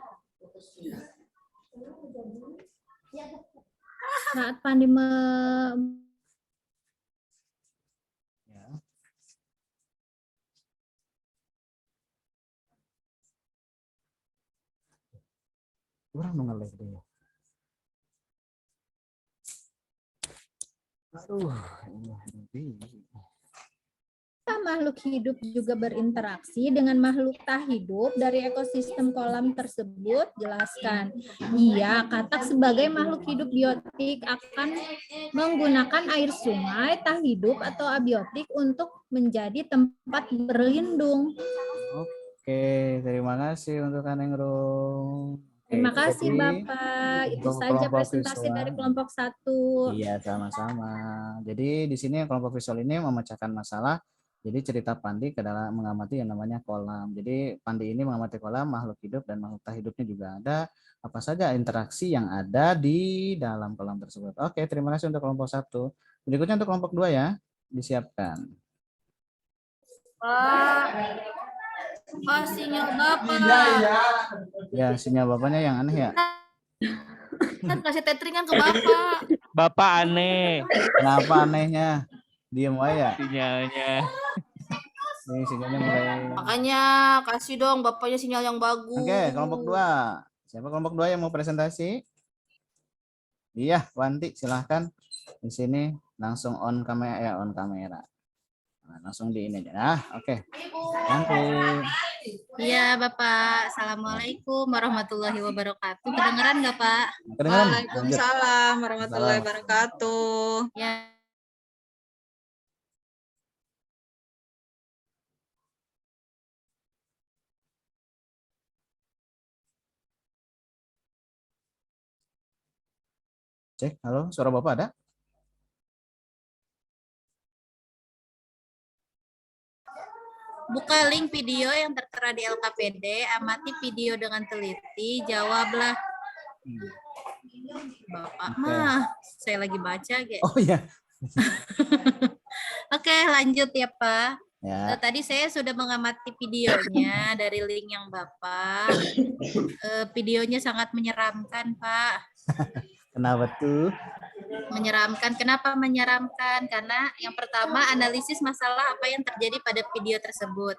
[SPEAKER 1] Kurang mengalir dia. Aduh, ini.
[SPEAKER 7] Makhluk hidup juga berinteraksi dengan makhluk tak hidup dari ekosistem kolam tersebut. Jelaskan. Iya, katak sebagai makhluk hidup biotik akan menggunakan air sungai tak hidup atau abiotik untuk menjadi tempat berlindung.
[SPEAKER 1] Oke, terima kasih untuk Anengrung.
[SPEAKER 7] Terima kasih Bapak. Itu saja presentasi dari kelompok 1.
[SPEAKER 1] Iya, sama-sama. Jadi di sini kelompok visual ini memecahkan masalah. Jadi cerita Pandi ke dalam mengamati yang namanya kolam. Jadi Pandi ini mengamati kolam, makhluk hidup dan makhluk tak hidupnya juga ada. Apa saja interaksi yang ada di dalam kolam tersebut. Oke, terima kasih untuk kelompok 1. Berikutnya untuk kelompok 2 ya. Disiapkan.
[SPEAKER 3] Sinyal Bapak.
[SPEAKER 1] Ya, sinyal Bapaknya yang aneh ya.
[SPEAKER 3] Kan kasih tetheringan ke Bapak.
[SPEAKER 2] Bapak aneh.
[SPEAKER 1] Kenapa anehnya? Diem aja.
[SPEAKER 2] sinyalnya.
[SPEAKER 1] Ini sinyalnya mulai.
[SPEAKER 5] Makanya kasih dong bapaknya sinyal yang bagus.
[SPEAKER 1] Oke, kelompok 2. Siapa kelompok 2 yang mau presentasi? Iya, Wanti, silahkan. Di sini langsung on kamera. Nah, langsung di ini aja. Nah, oke. Wanti.
[SPEAKER 3] Iya Bapak. Assalamualaikum warahmatullahi wabarakatuh. Kedengeran nggak Pak?
[SPEAKER 1] Kedengeran? Lanjut.
[SPEAKER 3] Waalaikumsalam warahmatullahi wabarakatuh.
[SPEAKER 5] Ya.
[SPEAKER 1] Cek, halo, suara Bapak ada?
[SPEAKER 3] Buka link video yang tertera di LKPD, amati video dengan teliti, jawablah. Bapak
[SPEAKER 1] Oke.
[SPEAKER 3] mah, saya lagi baca.
[SPEAKER 1] Oh iya.
[SPEAKER 3] Oke, lanjut ya Pak.
[SPEAKER 1] Ya,
[SPEAKER 3] Tadi saya sudah mengamati videonya dari link yang Bapak. Videonya sangat menyeramkan Pak.
[SPEAKER 1] kenapa tuh?
[SPEAKER 3] Menyeramkan. Kenapa menyeramkan? Karena yang pertama analisis masalah apa yang terjadi pada video tersebut.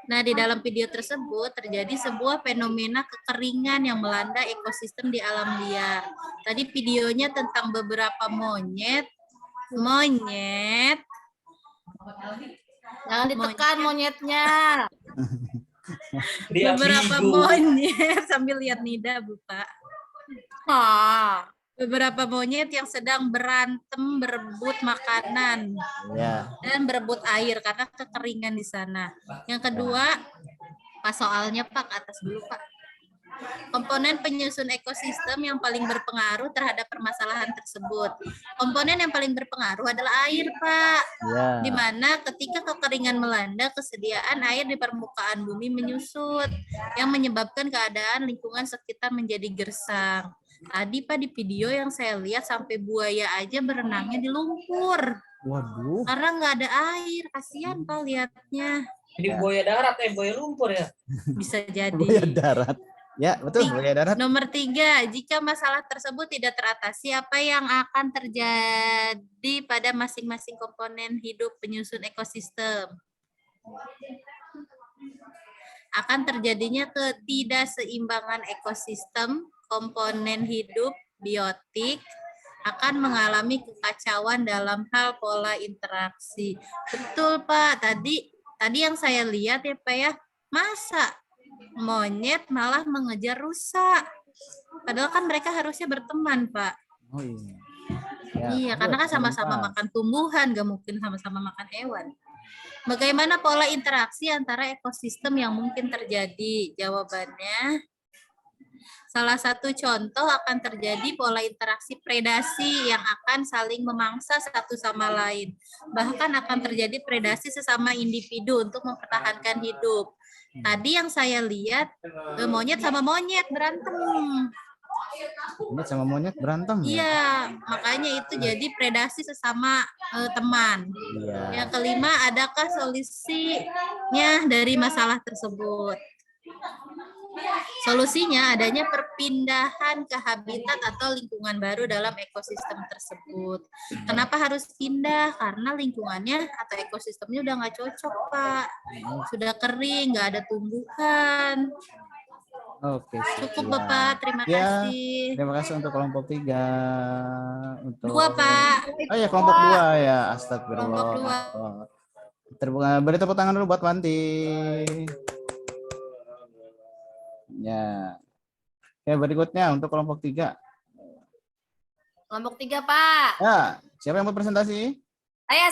[SPEAKER 3] Nah, di dalam video tersebut terjadi sebuah fenomena kekeringan yang melanda ekosistem di alam liar. Tadi videonya tentang beberapa monyet.
[SPEAKER 5] Jangan ditekan monyetnya.
[SPEAKER 4] Dia
[SPEAKER 3] Beberapa
[SPEAKER 4] bigu.
[SPEAKER 3] monyet sambil lihat Nida, Bu Pak.
[SPEAKER 5] Ah,
[SPEAKER 3] Beberapa monyet yang sedang berantem berebut makanan
[SPEAKER 1] Ya,
[SPEAKER 3] dan berebut air karena kekeringan di sana. Yang kedua, pas soalnya Pak, ke atas dulu Pak. Komponen penyusun ekosistem yang paling berpengaruh terhadap permasalahan tersebut. Komponen yang paling berpengaruh adalah air Pak.
[SPEAKER 1] ya.
[SPEAKER 3] Di mana ketika kekeringan melanda, kesediaan air di permukaan bumi menyusut yang menyebabkan keadaan lingkungan sekitar menjadi gersang. Tadi Pak di video yang saya lihat sampai buaya aja berenangnya di lumpur
[SPEAKER 1] Waduh.
[SPEAKER 3] karena nggak ada air. Kasihan Pak lihatnya.
[SPEAKER 4] Jadi buaya darat, buaya lumpur ya.
[SPEAKER 3] Bisa jadi.
[SPEAKER 1] Buaya darat. Ya, betul, buaya darat.
[SPEAKER 3] Nomor 3, jika masalah tersebut tidak teratasi, apa yang akan terjadi pada masing-masing komponen hidup penyusun ekosistem? Akan terjadinya ketidakseimbangan ekosistem, komponen hidup, biotik, akan mengalami kekacauan dalam hal pola interaksi. Betul Pak, tadi yang saya lihat ya Pak ya, masa monyet malah mengejar rusa? Padahal kan mereka harusnya berteman Pak.
[SPEAKER 1] Oh iya. Ya,
[SPEAKER 3] Iya, karena kan sama-sama makan tumbuhan, gak mungkin sama-sama makan hewan. Bagaimana pola interaksi antara ekosistem yang mungkin terjadi? Jawabannya, salah satu contoh akan terjadi pola interaksi predasi yang akan saling memangsa satu sama lain. Bahkan akan terjadi predasi sesama individu untuk mempertahankan hidup. Tadi yang saya lihat, monyet sama monyet berantem.
[SPEAKER 1] Monyet sama monyet berantem ya?
[SPEAKER 3] Iya, makanya itu jadi predasi sesama teman.
[SPEAKER 1] Iya.
[SPEAKER 3] Yang kelima, adakah solusinya dari masalah tersebut? Solusinya adanya perpindahan ke habitat atau lingkungan baru dalam ekosistem tersebut. Kenapa harus pindah? Karena lingkungannya atau ekosistemnya udah nggak cocok, Pak. Sudah kering, nggak ada tumbuhan.
[SPEAKER 1] Oke,
[SPEAKER 3] Cukup,
[SPEAKER 1] sekian.
[SPEAKER 3] Bapak. Terima
[SPEAKER 1] Ya,
[SPEAKER 3] kasih.
[SPEAKER 1] terima kasih untuk kelompok 3. Untuk
[SPEAKER 3] 2, Pak.
[SPEAKER 1] Oh ya, kelompok 2 ya. Astagfirullah.
[SPEAKER 3] Kelompok 2.
[SPEAKER 1] Beri tepuk tangan dulu buat Wanti. Ya. Oke, berikutnya untuk kelompok 3.
[SPEAKER 5] kelompok 3 Pak.
[SPEAKER 1] Ya, siapa yang mau presentasi?
[SPEAKER 5] Saya.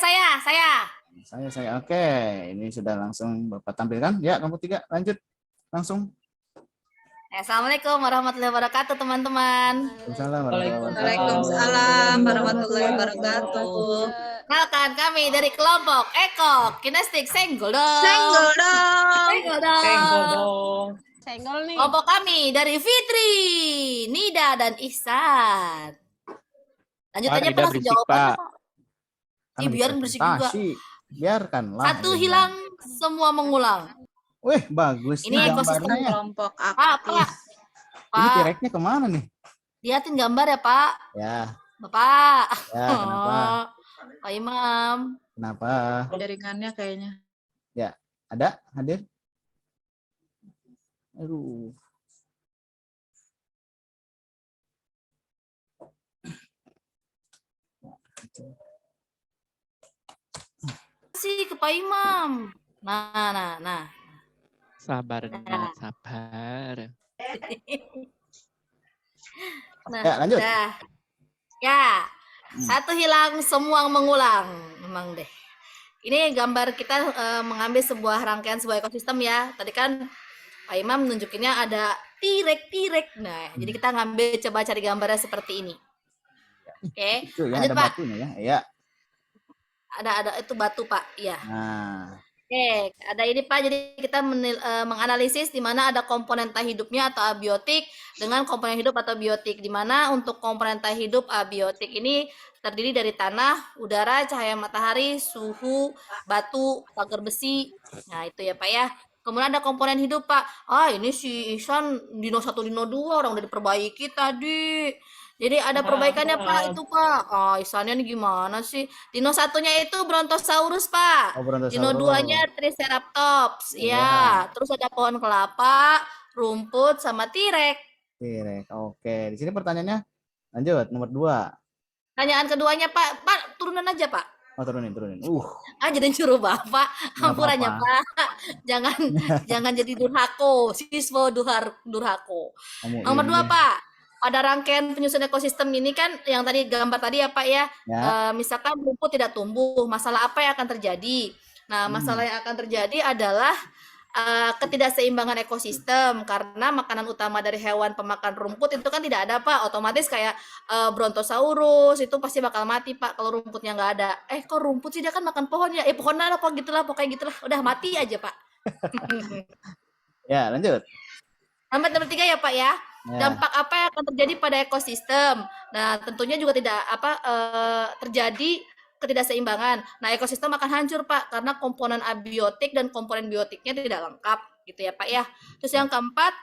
[SPEAKER 1] Saya. Oke, ini sudah langsung Bapak tampilkan. Ya, kelompok 3 lanjut. Langsung.
[SPEAKER 5] Assalamualaikum warahmatullahi wabarakatuh teman-teman.
[SPEAKER 3] Waalaikumsalam warahmatullahi wabarakatuh.
[SPEAKER 5] Kenalkan kami dari kelompok Eko Kinestik Senggol dong.
[SPEAKER 3] Senggol dong.
[SPEAKER 5] Senggol dong.
[SPEAKER 4] Senggol dong.
[SPEAKER 6] Senggol nih.
[SPEAKER 5] Kelompok kami dari Fitri, Nida dan Ihsan. Lanjutannya
[SPEAKER 2] Nida
[SPEAKER 5] Pak,
[SPEAKER 2] berisik,
[SPEAKER 5] jawabannya
[SPEAKER 2] Pak.
[SPEAKER 5] Pak. Ih, biarin berisik juga.
[SPEAKER 1] Biarkanlah.
[SPEAKER 5] Satu hilang, semua mengulang.
[SPEAKER 1] Wih, bagus.
[SPEAKER 5] Ini
[SPEAKER 1] nih
[SPEAKER 5] ekosistem
[SPEAKER 1] gambarnya.
[SPEAKER 3] Kelompok
[SPEAKER 5] Pak,
[SPEAKER 3] aktif.
[SPEAKER 1] Ini
[SPEAKER 5] Pak,
[SPEAKER 1] kereknya kemana nih?
[SPEAKER 5] liatin gambar ya Pak.
[SPEAKER 1] Ya,
[SPEAKER 5] Bapak.
[SPEAKER 1] ya kenapa?
[SPEAKER 5] Pak Imam.
[SPEAKER 1] Kenapa?
[SPEAKER 5] Jaringannya kayaknya.
[SPEAKER 1] Ada hadir? Aduh.
[SPEAKER 5] Sih ke Pak Imam. Nah.
[SPEAKER 2] Sabar,
[SPEAKER 5] Nah.
[SPEAKER 2] Nat, sabar.
[SPEAKER 5] Nah,
[SPEAKER 1] Ya, lanjut.
[SPEAKER 5] udah. Ya. Satu hilang, semua mengulang. Memang deh. Ini gambar kita mengambil sebuah rangkaian sebuah ekosistem ya. Tadi kan Pak Imam nunjukinnya ada tirek. Nah, jadi kita ngambil coba cari gambarnya seperti ini. Oke,
[SPEAKER 1] Itu ya,
[SPEAKER 5] lanjut
[SPEAKER 1] ada
[SPEAKER 5] Pak.
[SPEAKER 1] batunya ya. Iya.
[SPEAKER 5] Ada itu batu Pak. Iya.
[SPEAKER 1] Nah,
[SPEAKER 5] Oke, ada ini Pak. Jadi kita menganalisis di mana ada komponen entah hidupnya atau abiotik dengan komponen hidup atau biotik. Di mana untuk komponen entah hidup abiotik ini terdiri dari tanah, udara, cahaya matahari, suhu, batu, pagar besi. Nah, itu ya Pak ya. Kemudian ada komponen hidup Pak. Ini si Ihsan Dino 1 Dino 2 orang udah diperbaiki tadi. Jadi ada perbaikannya Pak itu Pak. Ihsannya nih gimana sih? Dino satunya itu Brontosaurus Pak.
[SPEAKER 1] oh
[SPEAKER 5] Dino
[SPEAKER 1] Brontosaurus.
[SPEAKER 5] 2-nya Triceratops.
[SPEAKER 1] Iya.
[SPEAKER 5] Ya, terus ada pohon kelapa, rumput sama tirek.
[SPEAKER 1] Tirek. Oke, di sini pertanyaannya lanjut nomor 2.
[SPEAKER 5] Pertanyaan keduanya Pak, turunan aja Pak.
[SPEAKER 1] Oh, turunin.
[SPEAKER 5] Jadi nyuruh Bapak,
[SPEAKER 1] Nggak
[SPEAKER 5] ampurannya
[SPEAKER 1] apa-apa.
[SPEAKER 5] Pak. Jangan jadi durhako, siswa durhako.
[SPEAKER 1] Kamu
[SPEAKER 5] Nomor
[SPEAKER 1] ini
[SPEAKER 5] 2 Pak, pada rangkaian penyusun ekosistem ini kan yang tadi gambar tadi ya Pak ya,
[SPEAKER 1] ya.
[SPEAKER 5] misalkan rumput tidak tumbuh, masalah apa yang akan terjadi? Nah, masalah yang akan terjadi adalah ketidakseimbangan ekosistem karena makanan utama dari hewan pemakan rumput itu kan tidak ada Pak, otomatis kayak Brontosaurus itu pasti bakal mati Pak kalau rumputnya nggak ada. Kok rumput sih, dia kan makan pohon ya? Pohon apa gitulah, pokoknya gitulah, udah mati aja Pak.
[SPEAKER 1] Ya, lanjut.
[SPEAKER 5] Nomor 3 ya Pak ya.
[SPEAKER 1] Ya.
[SPEAKER 5] Dampak apa yang akan terjadi pada ekosistem? Nah, tentunya juga tidak terjadi ketidakseimbangan. Nah, ekosistem akan hancur Pak karena komponen abiotik dan komponen biotiknya tidak lengkap gitu ya Pak ya. Terus yang keempat,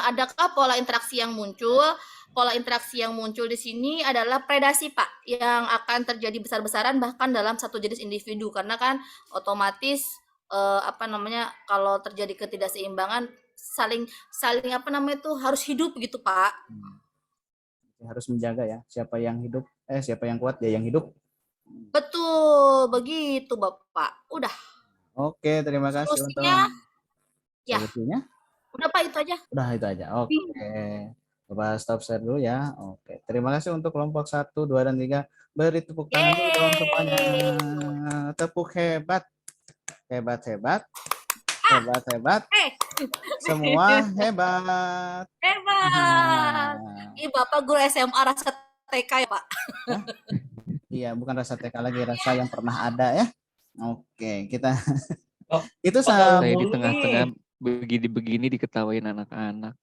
[SPEAKER 5] adakah pola interaksi yang muncul? Pola interaksi yang muncul di sini adalah predasi Pak yang akan terjadi besar-besaran bahkan dalam satu jenis individu karena kan otomatis kalau terjadi ketidakseimbangan saling harus hidup gitu Pak.
[SPEAKER 1] Harus menjaga ya, siapa yang kuat dia yang hidup.
[SPEAKER 5] Betul, begitu Bapak. Udah.
[SPEAKER 1] Oke, terima kasih
[SPEAKER 5] Solusinya, ya.
[SPEAKER 1] solusinya.
[SPEAKER 5] Udah Pak, itu aja.
[SPEAKER 1] Udah itu aja. Oke. Bapak stop share dulu ya. Oke. Terima kasih untuk kelompok 1, 2, dan 3. Beri tepuk tangan dulu dong semuanya. Tepuk hebat. Hebat. Semua hebat.
[SPEAKER 5] Hebat. Ih, Bapak guru SMA rasa TK ya Pak?
[SPEAKER 1] Iya, bukan rasa TK lagi, rasa yang pernah ada ya. Oke, kita itu
[SPEAKER 2] Saya
[SPEAKER 1] sama
[SPEAKER 2] di tengah-tengah begini diketawain anak-anak.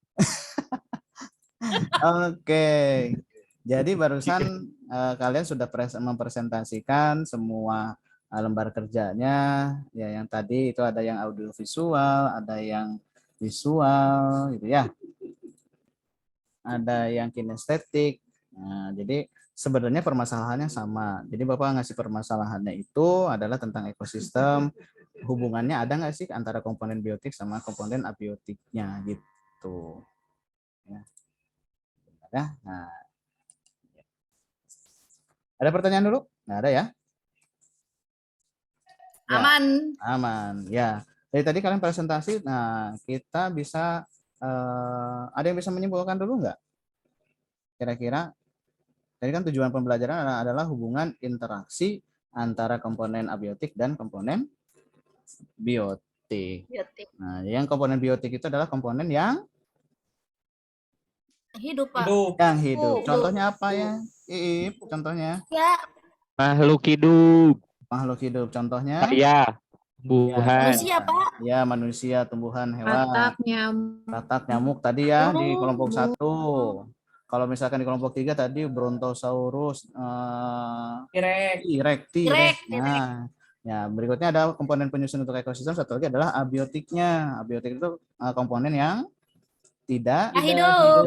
[SPEAKER 1] Oke. Jadi barusan kalian sudah mempresentasikan semua lembar kerjanya ya, yang tadi itu ada yang audiovisual, ada yang visual gitu ya. Ada yang kinestetik. Nah, jadi sebenarnya permasalahannya sama. Jadi Bapak ngasih permasalahannya itu adalah tentang ekosistem. Hubungannya ada nggak sih antara komponen biotik sama komponen abiotiknya gitu. Ya. Nah, ada pertanyaan dulu? Nggak ada ya? Aman. Ya. Dari tadi kalian presentasi. Nah, kita bisa ada yang bisa menyimpulkan dulu nggak? Kira-kira tadi kan tujuan pembelajaran adalah hubungan interaksi antara komponen abiotik dan komponen biotik. Nah, yang komponen biotik itu adalah komponen yang
[SPEAKER 5] hidup Pak.
[SPEAKER 1] Yang hidup. Contohnya apa ya? Contohnya?
[SPEAKER 5] Ya.
[SPEAKER 2] Makhluk hidup.
[SPEAKER 1] Makhluk hidup. Contohnya?
[SPEAKER 2] Saya. Tumbuhan.
[SPEAKER 5] Manusia Pak.
[SPEAKER 1] Ya, manusia, tumbuhan, hewan.
[SPEAKER 7] Katak,
[SPEAKER 1] nyamuk tadi ya di kelompok 1. Kalau misalkan di kelompok 3 tadi Brontosaurus, T-Rex. Nah, ya berikutnya ada komponen penyusun untuk ekosistem. Satu lagi adalah abiotiknya. Abiotik itu komponen yang tidak hidup.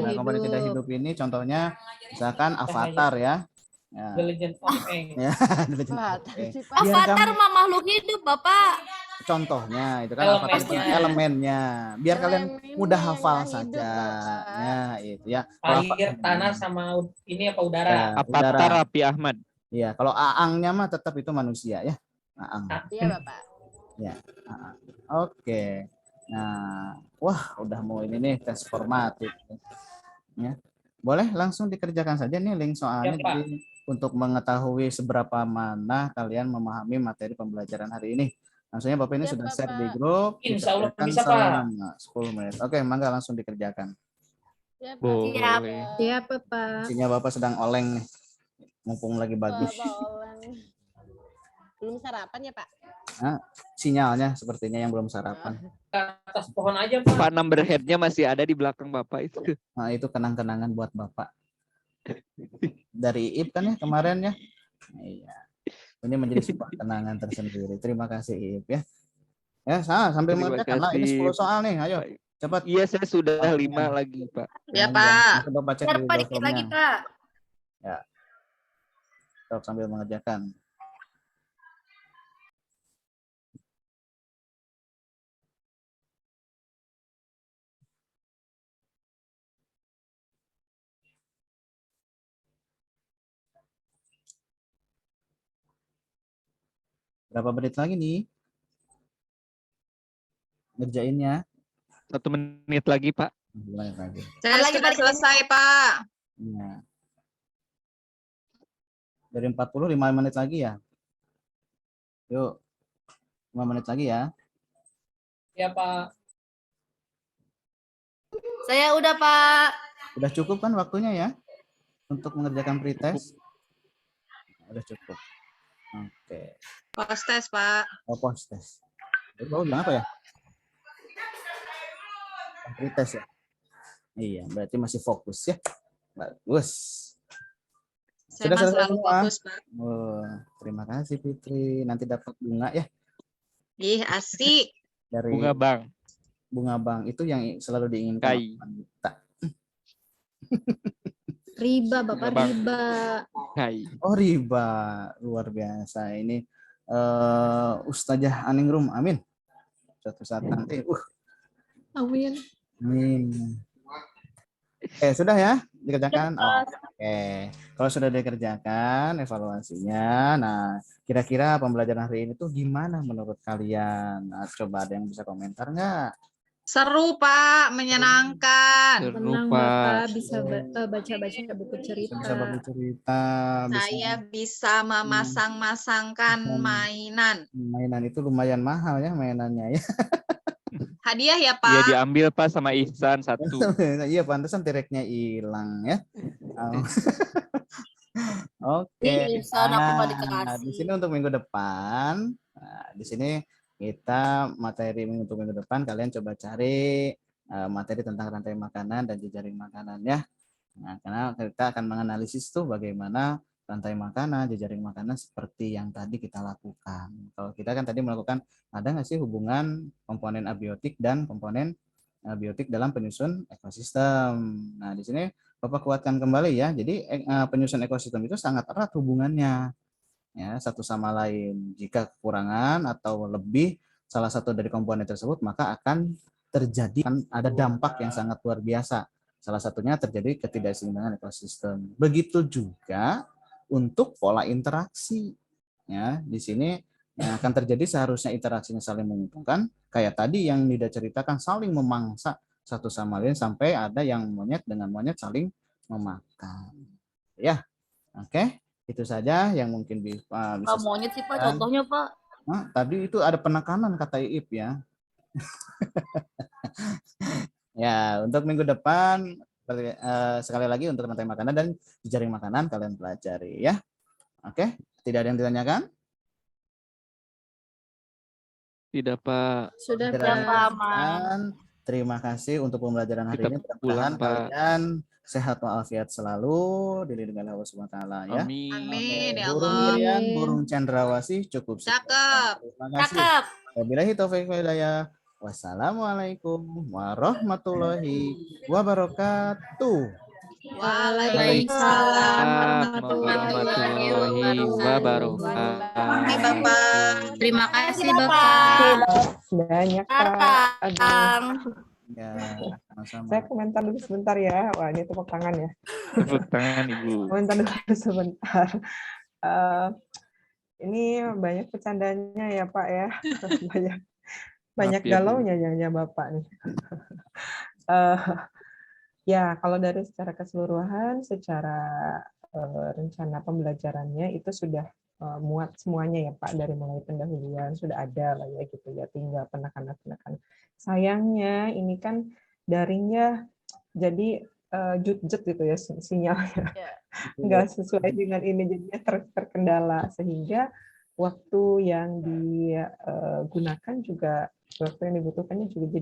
[SPEAKER 1] Nah, komponen tidak hidup ini contohnya misalkan avatar ya. Ya.
[SPEAKER 4] The Legend of Aang.
[SPEAKER 1] Ya, The Legend
[SPEAKER 6] Wah,
[SPEAKER 1] of Aang.
[SPEAKER 6] sih, Pak.
[SPEAKER 1] Biar
[SPEAKER 5] Avatar
[SPEAKER 1] kamu-
[SPEAKER 5] mah makhluk hidup, Bapak.
[SPEAKER 1] contohnya itu kan
[SPEAKER 4] Elemennya.
[SPEAKER 1] avatar itu elemennya. Biar kalian
[SPEAKER 6] Elemennya
[SPEAKER 1] mudah
[SPEAKER 6] yang
[SPEAKER 1] hafal
[SPEAKER 6] nggak hidup,
[SPEAKER 1] saja.
[SPEAKER 6] Bapak.
[SPEAKER 1] Ya, itu ya. Kalau
[SPEAKER 4] Air, tanah, sama ini apa udara.
[SPEAKER 1] ya,
[SPEAKER 2] Avatar
[SPEAKER 1] udara.
[SPEAKER 2] Raffi Ahmad.
[SPEAKER 1] Iya, kalau aangnya mah tetap itu manusia ya. Aang.
[SPEAKER 6] Iya, Bapak.
[SPEAKER 1] Aang. Oke. Nah, wah udah mau ini nih tes formatif. Ya. Boleh langsung dikerjakan saja nih link soalnya.
[SPEAKER 4] Ya, Pak.
[SPEAKER 1] Jadi untuk mengetahui seberapa mana kalian memahami materi pembelajaran hari ini. Langsungnya Bapak ini
[SPEAKER 6] Siap,
[SPEAKER 1] sudah share di
[SPEAKER 6] Bapak.
[SPEAKER 1] grup.
[SPEAKER 4] Insya Allah
[SPEAKER 1] dikerjakan
[SPEAKER 4] bisa, Pak.
[SPEAKER 1] selama 10 menit. Oke, mangga langsung dikerjakan.
[SPEAKER 6] Siap, Pak.
[SPEAKER 2] Boleh.
[SPEAKER 7] Siap, Bapak.
[SPEAKER 1] Isinya Bapak sedang oleng nih. Mumpung lagi bagus.
[SPEAKER 6] Bapak Olan. Belum sarapan ya, Pak?
[SPEAKER 1] Sinyalnya sepertinya yang belum sarapan.
[SPEAKER 4] Ke atas pohon aja, Pak.
[SPEAKER 2] Pak number head-nya masih ada di belakang Bapak itu.
[SPEAKER 1] Nah, itu kenang-kenangan buat Bapak. Dari Iip kan ya kemarin ya. Iya. Ini menjadi sebuah kenangan tersendiri. Terima kasih Iip ya. Ya, sambil
[SPEAKER 2] Terima
[SPEAKER 1] mengerjakan lah. Ini
[SPEAKER 2] kasih.
[SPEAKER 1] 10 soal nih. Ayo, cepat.
[SPEAKER 2] Iya, saya sudah 5 lagi, Pak.
[SPEAKER 3] Ya,
[SPEAKER 1] Nah,
[SPEAKER 3] Pak.
[SPEAKER 1] nanti Bapak cek
[SPEAKER 5] Biar
[SPEAKER 1] di
[SPEAKER 5] Pak dikit lagi,
[SPEAKER 1] dokumnya.
[SPEAKER 5] Pak.
[SPEAKER 1] Stop sambil mengerjakan. Berapa menit lagi nih? Ngerjainnya.
[SPEAKER 2] 1 menit lagi, Pak.
[SPEAKER 1] Mulai lagi.
[SPEAKER 3] Saya
[SPEAKER 5] Lagi,
[SPEAKER 3] sudah
[SPEAKER 5] Pak.
[SPEAKER 3] selesai, Pak.
[SPEAKER 1] Nah. Dari 40, 5 menit lagi ya. Yuk. 5 menit lagi ya.
[SPEAKER 4] Ya, Pak.
[SPEAKER 5] Saya udah, Pak.
[SPEAKER 1] Udah cukup kan waktunya ya? Untuk mengerjakan pretest? Udah cukup. Oke.
[SPEAKER 3] Post test, Pak.
[SPEAKER 1] Oh, post test. Baru bilang apa ya? Pretest ya? Iya, berarti masih fokus ya. Bagus.
[SPEAKER 3] Saya
[SPEAKER 1] Sudah
[SPEAKER 3] mah
[SPEAKER 1] selesai
[SPEAKER 3] selalu
[SPEAKER 1] semua?
[SPEAKER 3] fokus, Pak.
[SPEAKER 1] Oh, terima kasih Fitri. Nanti dapat bunga ya
[SPEAKER 3] Ih, asik.
[SPEAKER 1] dari
[SPEAKER 2] Bunga Bang.
[SPEAKER 1] bunga bank itu yang selalu diinginkan
[SPEAKER 2] Kai.
[SPEAKER 1] wanita.
[SPEAKER 7] Riba, Bapak,
[SPEAKER 2] Bang.
[SPEAKER 7] riba.
[SPEAKER 2] Hai.
[SPEAKER 1] Oh, riba. Luar biasa. Ini Ustazah Aningrum. Amin. Suatu saat nanti.
[SPEAKER 7] Amin.
[SPEAKER 1] Amin. Oke, sudah ya dikerjakan. Oh, oke. Kalau sudah dikerjakan evaluasinya, nah kira-kira pembelajaran hari ini tuh gimana menurut kalian? Nah, coba ada yang bisa komentar nggak?
[SPEAKER 3] Seru, Pak. Menyenangkan.
[SPEAKER 2] Seru,
[SPEAKER 7] Tenang,
[SPEAKER 2] Pak.
[SPEAKER 7] Bapak. Bisa baca-baca buku cerita.
[SPEAKER 1] Bisa bagus cerita, bisa
[SPEAKER 3] Saya bisa memasang-masangkan mainan.
[SPEAKER 1] mainan itu lumayan mahal ya mainannya ya.
[SPEAKER 3] Hadiah ya,
[SPEAKER 2] Iya,
[SPEAKER 3] Pak.
[SPEAKER 2] diambil Pak sama Ihsan 1.
[SPEAKER 1] Iya, pantesan tireknya hilang ya. Oh. Oke.
[SPEAKER 5] Ih, Ihsan, aku nggak
[SPEAKER 1] Nah,
[SPEAKER 5] dikasih.
[SPEAKER 1] di sini untuk minggu depan. Nah, di sini kita materi untuk minggu depan kalian coba cari materi tentang rantai makanan dan jejaring makanan ya. Nah, karena kita akan menganalisis tuh bagaimana rantai makanan, jejaring makanan seperti yang tadi kita lakukan. Kalau kita kan tadi melakukan ada nggak sih hubungan komponen abiotik dan komponen biotik dalam penyusun ekosistem. Nah, di sini Bapak kuatkan kembali ya. Jadi penyusun ekosistem itu sangat erat hubungannya ya satu sama lain. Jika kekurangan atau lebih salah satu dari komponen tersebut, maka akan terjadi ada dampak yang sangat luar biasa. Salah satunya terjadi ketidakseimbangan ekosistem. Begitu juga untuk pola interaksi. Ya, di sini yang akan terjadi seharusnya interaksinya saling menguntungkan. Kayak tadi yang Nida ceritakan saling memangsa satu sama lain sampai ada yang monyet dengan monyet saling memakan. Ya, oke. Itu saja yang mungkin bisa.
[SPEAKER 5] Pak monyet sih, Pak. Contohnya, Pak.
[SPEAKER 1] Nah, tadi itu ada penekanan kata Iip ya. Ya, untuk minggu depan sekali lagi untuk rantai makanan dan jejaring makanan kalian pelajari ya. Oke, tidak ada yang ditanyakan?
[SPEAKER 2] Tidak, Pak.
[SPEAKER 7] Sudah,
[SPEAKER 1] Tidak ada yang
[SPEAKER 7] Pak.
[SPEAKER 1] ditanyakan. Terima kasih untuk pembelajaran hari
[SPEAKER 2] Kita
[SPEAKER 1] ini.
[SPEAKER 2] pulang,
[SPEAKER 1] Mudah-mudahan
[SPEAKER 2] Pak.
[SPEAKER 1] kalian sehat walafiat selalu, dilindungi oleh Allah Subhanahu wa taala ya.
[SPEAKER 2] Amin.
[SPEAKER 3] Amin, ya
[SPEAKER 1] Burung
[SPEAKER 3] Allah.
[SPEAKER 1] Irian, burung cendrawasih cukup sekian.
[SPEAKER 3] Cakep.
[SPEAKER 1] Terima kasih.
[SPEAKER 5] Cakep.
[SPEAKER 1] Wabillahi taufiq wal hidayah. Wassalamualaikum warahmatullahi wabarakatuh.
[SPEAKER 3] Waalaikumsalam warahmatullahi
[SPEAKER 2] Warahmatullahi wabarakatuh.
[SPEAKER 3] Oke, Bapak. Terima kasih,
[SPEAKER 5] Bapak.
[SPEAKER 3] Bapak.
[SPEAKER 9] Banyak Kak. Aduh.
[SPEAKER 5] Kang.
[SPEAKER 1] Ya, sama-sama.
[SPEAKER 9] Saya komentar dulu sebentar ya. Wah, ini tepuk tangan ya.
[SPEAKER 2] Tepuk tangan Ibu.
[SPEAKER 9] Komentar dulu sebentar. Ini banyak bercandanya ya Pak ya. Banyak
[SPEAKER 2] Maaf ya, Bu.
[SPEAKER 9] galaunya ya Bapak nih. Ya, kalau dari secara keseluruhan, secara rencana pembelajarannya itu sudah muat semuanya ya Pak, dari mulai pendahuluan sudah ada lah ya gitu ya, tinggal penekanan-penekanan. Sayangnya ini kan daringnya jadi jut-jut gitu ya sinyalnya, nggak sesuai dengan ini, jadinya terkendala, sehingga waktu yang digunakan juga, waktu yang dibutuhkannya juga jadi